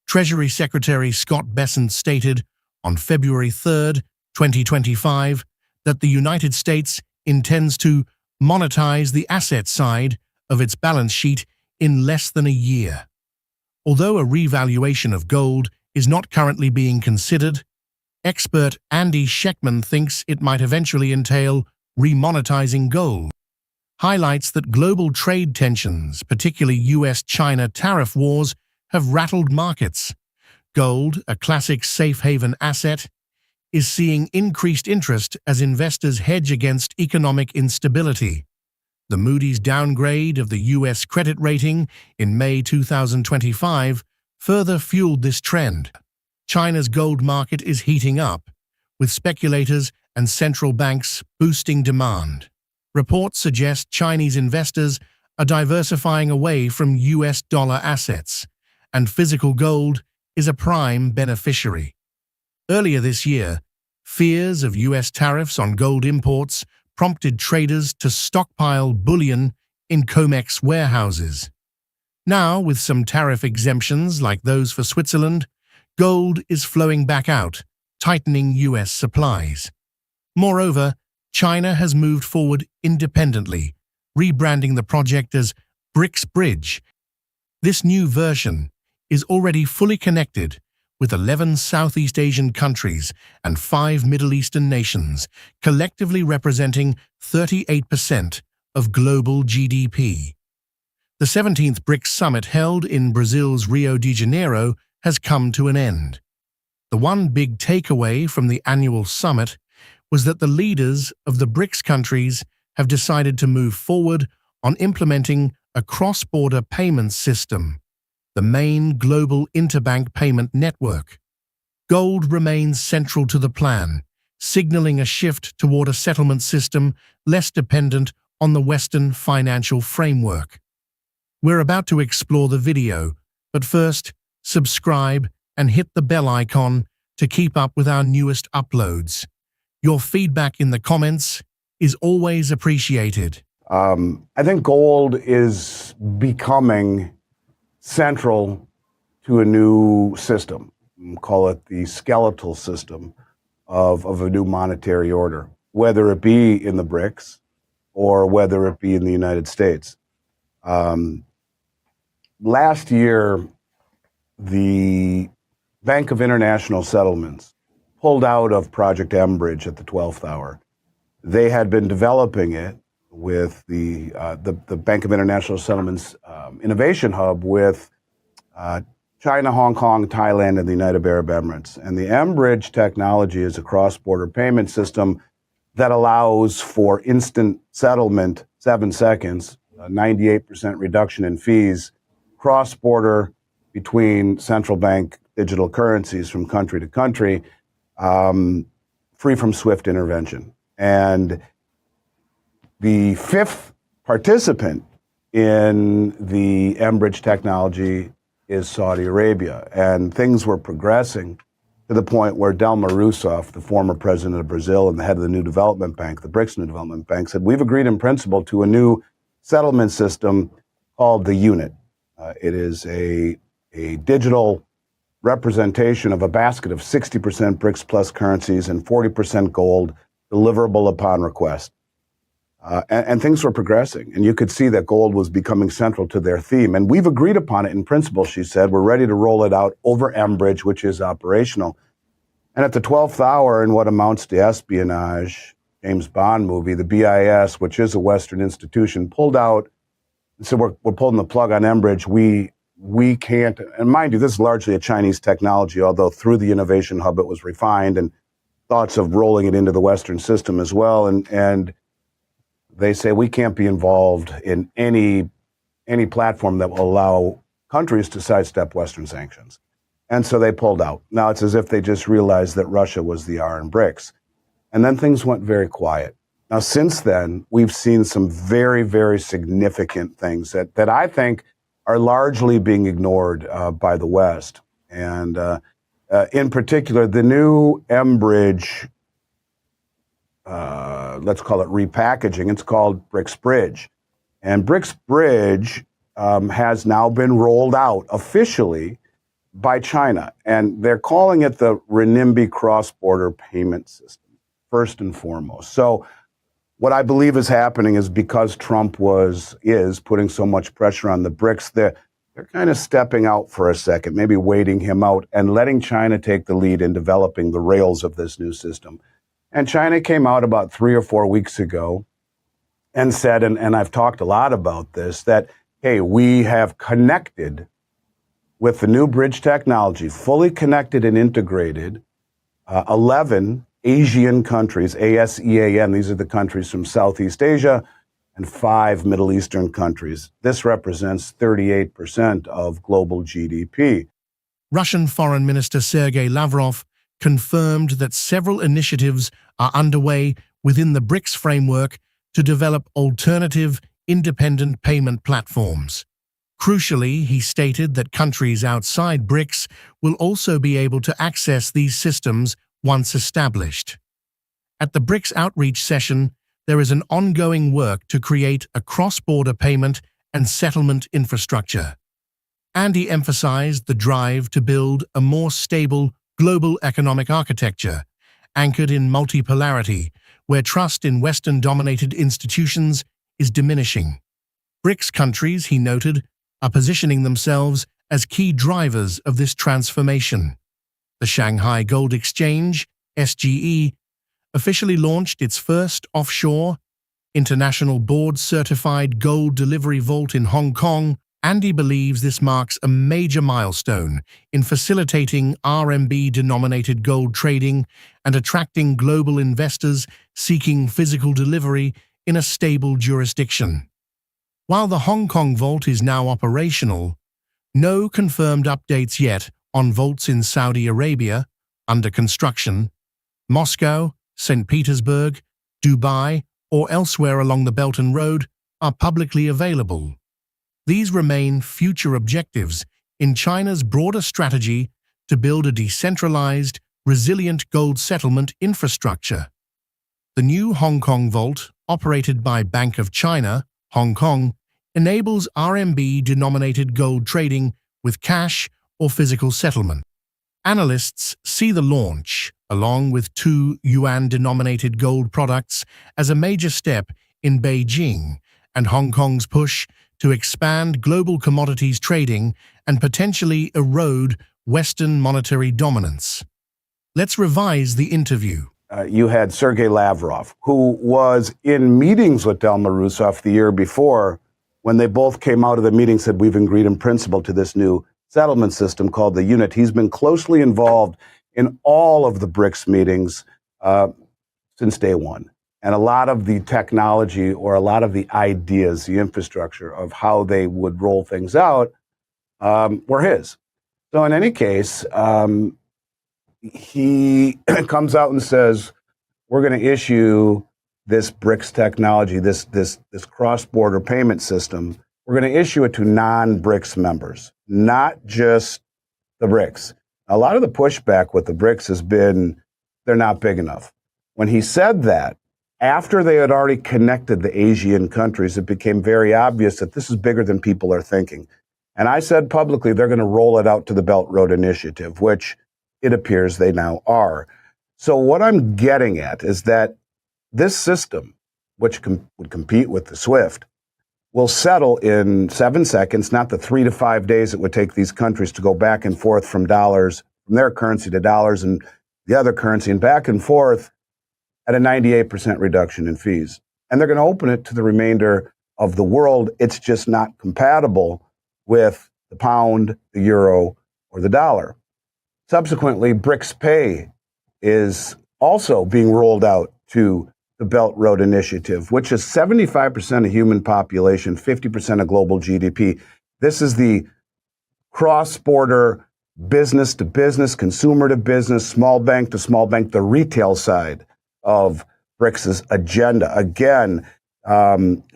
Treasury Secretary Scott Bessent stated on February 3, 2025, that the United States intends to monetize the asset side of its balance sheet in less than a year. Although a revaluation of gold is not currently being considered, expert Andy Sheckman thinks it might eventually entail remonetizing gold. Highlights that global trade tensions, particularly US-China tariff wars, have rattled markets. Gold, a classic safe haven asset, is seeing increased interest as investors hedge against economic instability. The Moody's downgrade of the U.S. credit rating in May 2025 further fueled this trend. China's gold market is heating up, with speculators and central banks boosting demand. Reports suggest Chinese investors are diversifying away from U.S. dollar assets, and physical gold is a prime beneficiary. Earlier this year, fears of U.S. tariffs on gold imports prompted traders to stockpile bullion in COMEX warehouses. Now, with some tariff exemptions like those for Switzerland, gold is flowing back out, tightening U.S. supplies. Moreover, China has moved forward independently, rebranding the project as BRICS Bridge. This new version is already fully connected with 11 Southeast Asian countries and 5 Middle Eastern nations, collectively representing 38% of global GDP. The 17th BRICS Summit held in Brazil's Rio de Janeiro has come to an end. The one big takeaway from the annual summit was that the leaders of the BRICS countries have decided to move forward on implementing a cross-border payment system, the main global interbank payment network. Gold remains central to the plan, signaling a shift toward a settlement system less dependent on the Western financial framework. We're about to explore the video, but first, subscribe and hit the bell icon to keep up with our newest uploads. Your feedback in the comments is always appreciated. I think gold is becoming central to a new system. Call it the skeletal system of a new monetary order, whether it be in the BRICS or whether it be in the United States. Last year, the Bank of International Settlements pulled out of Project Enbridge at the 12th hour. They had been developing it with the Bank of International Settlements Innovation Hub with China, Hong Kong, Thailand, and the United Arab Emirates. And the Enbridge technology is a cross-border payment system that allows for instant settlement, 7 seconds, a 98% reduction in fees, cross-border between central bank digital currencies from country to country, free from SWIFT intervention. And the fifth participant in the Enbridge technology is Saudi Arabia. And things were progressing to the point where Dilma Rousseff, the former president of Brazil and the head of the New Development Bank, the BRICS New Development Bank, said, we've agreed in principle to a new settlement system called the unit. It is a digital representation of a basket of 60% BRICS plus currencies and 40% gold, deliverable upon request. And things were progressing. And you could see that gold was becoming central to their theme. And we've agreed upon it in principle, she said. We're ready to roll it out over Enbridge, which is operational. And at the 12th hour, in what amounts to espionage, James Bond movie, the BIS, which is a Western institution, pulled out and said, we're pulling the plug on Enbridge. We can't, and mind you, this is largely a Chinese technology, although through the Innovation Hub it was refined, and thoughts of rolling it into the Western system as well. And they say we can't be involved in any platform that will allow countries to sidestep Western sanctions. And so they pulled out. Now it's as if they just realized that Russia was the R in BRICS. And then things went very quiet. Now, since then, we've seen some very, very significant things that I think are largely being ignored by the West. And in particular, the new Enbridge, let's call it repackaging, it's called BRICS Bridge. And BRICS Bridge has now been rolled out officially by China. And they're calling it the renminbi cross-border payment system, first and foremost. So what I believe is happening is because Trump is putting so much pressure on the BRICS, they're kind of stepping out for a second, maybe waiting him out and letting China take the lead in developing the rails of this new system. And China came out about 3 or 4 weeks ago and said, and I've talked a lot about this, that, hey, we have connected with the new bridge technology, fully connected and integrated, 11 Asian countries, ASEAN, these are the countries from Southeast Asia, and 5 Middle Eastern countries. This represents 38% of global GDP. Russian Foreign Minister Sergei Lavrov confirmed that several initiatives are underway within the BRICS framework to develop alternative, independent payment platforms. Crucially, he stated that countries outside BRICS will also be able to access these systems once established. At the BRICS outreach session, there is an ongoing work to create a cross-border payment and settlement infrastructure. And he emphasized the drive to build a more stable global economic architecture, anchored in multipolarity, where trust in Western-dominated institutions is diminishing. BRICS countries, he noted, are positioning themselves as key drivers of this transformation. The Shanghai Gold Exchange, SGE, officially launched its first offshore, international board-certified gold delivery vault in Hong Kong, and he believes this marks a major milestone in facilitating RMB-denominated gold trading and attracting global investors seeking physical delivery in a stable jurisdiction. While the Hong Kong vault is now operational, no confirmed updates yet on vaults in Saudi Arabia, under construction, Moscow, St. Petersburg, Dubai, or elsewhere along the Belt and Road are publicly available. These remain future objectives in China's broader strategy to build a decentralized, resilient gold settlement infrastructure. The new Hong Kong vault, operated by Bank of China, Hong Kong, enables RMB-denominated gold trading with cash or physical settlement. Analysts see the launch, along with 2 yuan-denominated gold products, as a major step in Beijing and Hong Kong's push to expand global commodities trading and potentially erode Western monetary dominance. Let's revise the interview. You had Sergei Lavrov, who was in meetings with Dilma Rousseff the year before, when they both came out of the meeting, said, we've agreed in principle to this new settlement system called the unit. He's been closely involved in all of the BRICS meetings since day one. And a lot of the technology or a lot of the ideas, the infrastructure of how they would roll things out were his. So in any case, he comes out and says, we're going to issue this BRICS technology, this cross-border payment system. We're going to issue it to non-BRICS members, not just the BRICS. A lot of the pushback with the BRICS has been they're not big enough. When he said that, after they had already connected the Asian countries, it became very obvious that this is bigger than people are thinking. And I said publicly they're going to roll it out to the Belt Road Initiative, which it appears they now are. So what I'm getting at is that this system which would compete with the SWIFT, will settle in 7 seconds, not the 3 to 5 days it would take these countries to go back and forth from dollars, from their currency to dollars and the other currency, and back and forth at a 98% reduction in fees. And they're going to open it to the remainder of the world. It's just not compatible with the pound, the euro, or the dollar. Subsequently, BRICS Pay is also being rolled out to the Belt Road Initiative, which is 75% of human population, 50% of global GDP. This is the cross-border business to business, consumer to business, small bank to small bank, the retail side of BRICS' agenda. Again,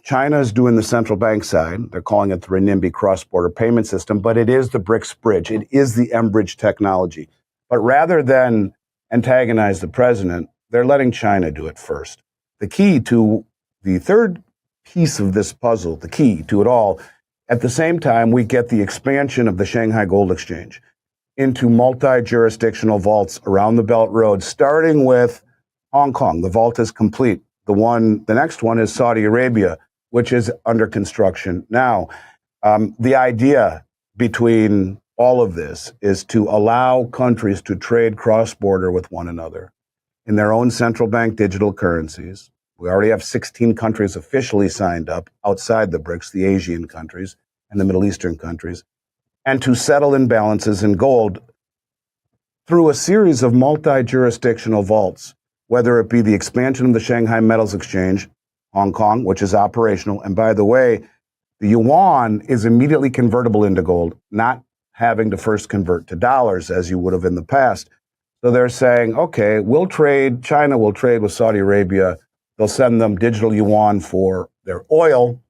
China is doing the central bank side. They're calling it the renminbi cross-border payment system, but it is the BRICS bridge. It is the M-Bridge technology. But rather than antagonize the president, they're letting China do it first. The key to the third piece of this puzzle, the key to it all, at the same time, we get the expansion of the Shanghai Gold Exchange into multi-jurisdictional vaults around the Belt Road, starting with Hong Kong. The vault is complete. The next one is Saudi Arabia, which is under construction now. The idea between all of this is to allow countries to trade cross-border with one another in their own central bank digital currencies. We already have 16 countries officially signed up outside the BRICS, the Asian countries and the Middle Eastern countries, and to settle imbalances in gold through a series of multi-jurisdictional vaults, whether it be the expansion of the Shanghai Metals Exchange, Hong Kong, which is operational. And by the way, the yuan is immediately convertible into gold, not having to first convert to dollars as you would have in the past. So they're saying, okay, China will trade with Saudi Arabia. They'll send them digital yuan for their oil.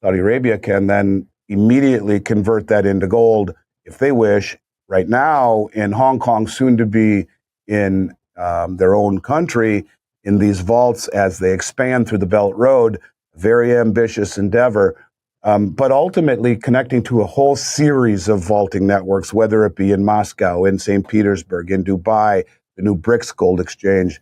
Saudi Arabia can then immediately convert that into gold if they wish. Right now in Hong Kong, soon to be in their own country, in these vaults as they expand through the Belt Road, very ambitious endeavor, but ultimately connecting to a whole series of vaulting networks, whether it be in Moscow, in St. Petersburg, in Dubai, the new BRICS Gold Exchange,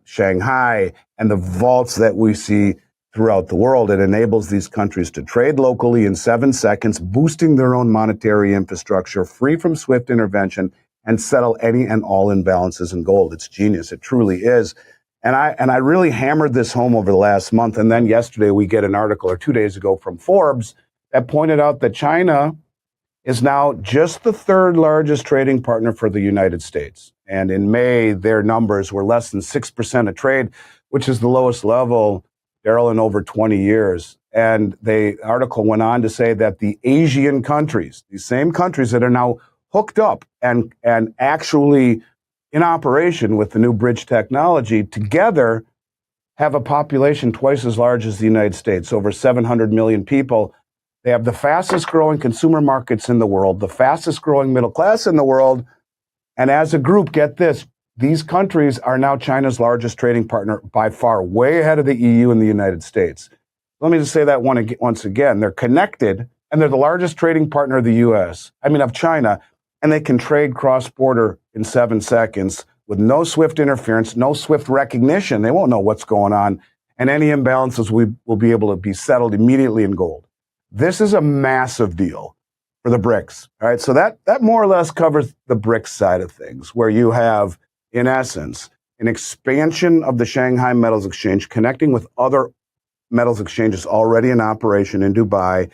Shanghai, and the vaults that we see throughout the world. It enables these countries to trade locally in 7 seconds, boosting their own monetary infrastructure, free from SWIFT intervention, and settle any and all imbalances in gold. It's genius. It truly is. And I really hammered this home over the last month. And then yesterday we get an article, or 2 days ago, from Forbes that pointed out that China is now just the third largest trading partner for the United States. And in May, their numbers were less than 6% of trade, which is the lowest level, Daryl, in over 20 years. And the article went on to say that the Asian countries, these same countries that are now hooked up and actually in operation with the new bridge technology, together have a population twice as large as the United States, over 700 million people. They have the fastest growing consumer markets in the world, the fastest growing middle class in the world. And as a group, get this, these countries are now China's largest trading partner by far, way ahead of the EU and the United States. Let me just say that once again. They're connected, and they're the largest trading partner of of China, and they can trade cross-border in 7 seconds with no SWIFT interference, no SWIFT recognition. They won't know what's going on, and any imbalances will be able to be settled immediately in gold. This is a massive deal for the BRICS. All right, so that more or less covers the BRICS side of things, where you have, in essence, an expansion of the Shanghai Metals Exchange, connecting with other metals exchanges already in operation in Dubai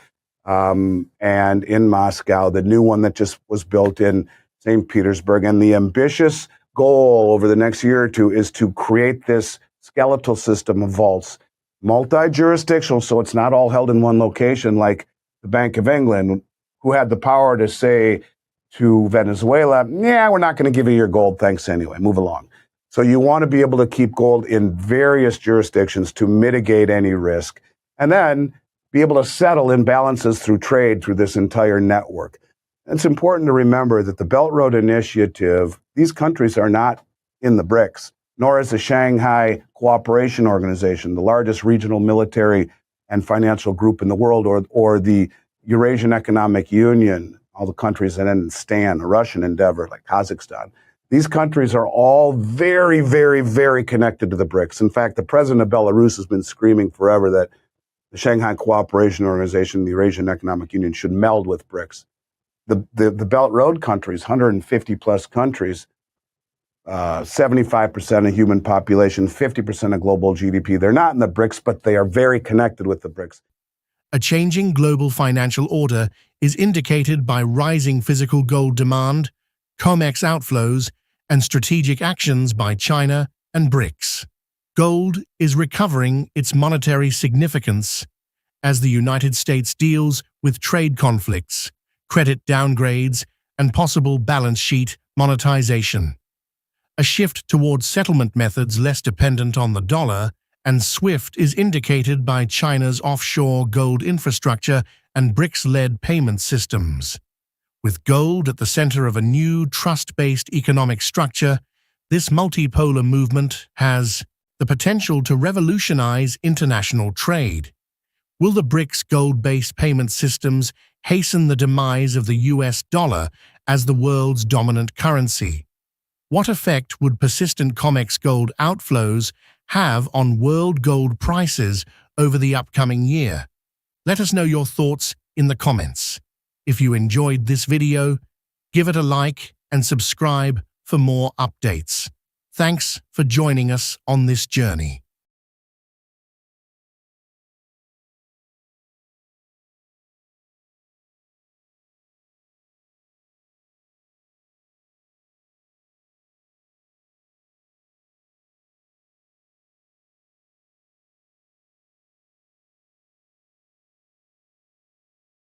and in Moscow, the new one that just was built in St. Petersburg. And the ambitious goal over the next year or two is to create this skeletal system of vaults, multi-jurisdictional, so it's not all held in one location like the Bank of England, who had the power to say to Venezuela, yeah, we're not going to give you your gold, thanks anyway, move along. So you want to be able to keep gold in various jurisdictions to mitigate any risk, and then be able to settle imbalances through trade through this entire network. It's important to remember that the Belt Road Initiative, these countries are not in the BRICS, nor is the Shanghai Cooperation Organization, the largest regional military and financial group in the world, or the Eurasian Economic Union, all the countries that end in STAN, a Russian endeavor like Kazakhstan. These countries are all very, very, very connected to the BRICS. In fact, the president of Belarus has been screaming forever that the Shanghai Cooperation Organization, the Eurasian Economic Union, should meld with BRICS. The Belt Road countries, 150 plus countries, 75% of human population, 50% of global GDP. They're not in the BRICS, but they are very connected with the BRICS. A changing global financial order is indicated by rising physical gold demand, COMEX outflows, and strategic actions by China and BRICS. Gold is recovering its monetary significance as the United States deals with trade conflicts, credit downgrades, and possible balance sheet monetization. A shift towards settlement methods less dependent on the dollar and SWIFT is indicated by China's offshore gold infrastructure and BRICS-led payment systems. With gold at the center of a new trust-based economic structure, this multipolar movement has the potential to revolutionize international trade. Will the BRICS gold-based payment systems hasten the demise of the US dollar as the world's dominant currency? What effect would persistent COMEX gold outflows have on world gold prices over the upcoming year? Let us know your thoughts in the comments. If you enjoyed this video, give it a like and subscribe for more updates. Thanks for joining us on this journey.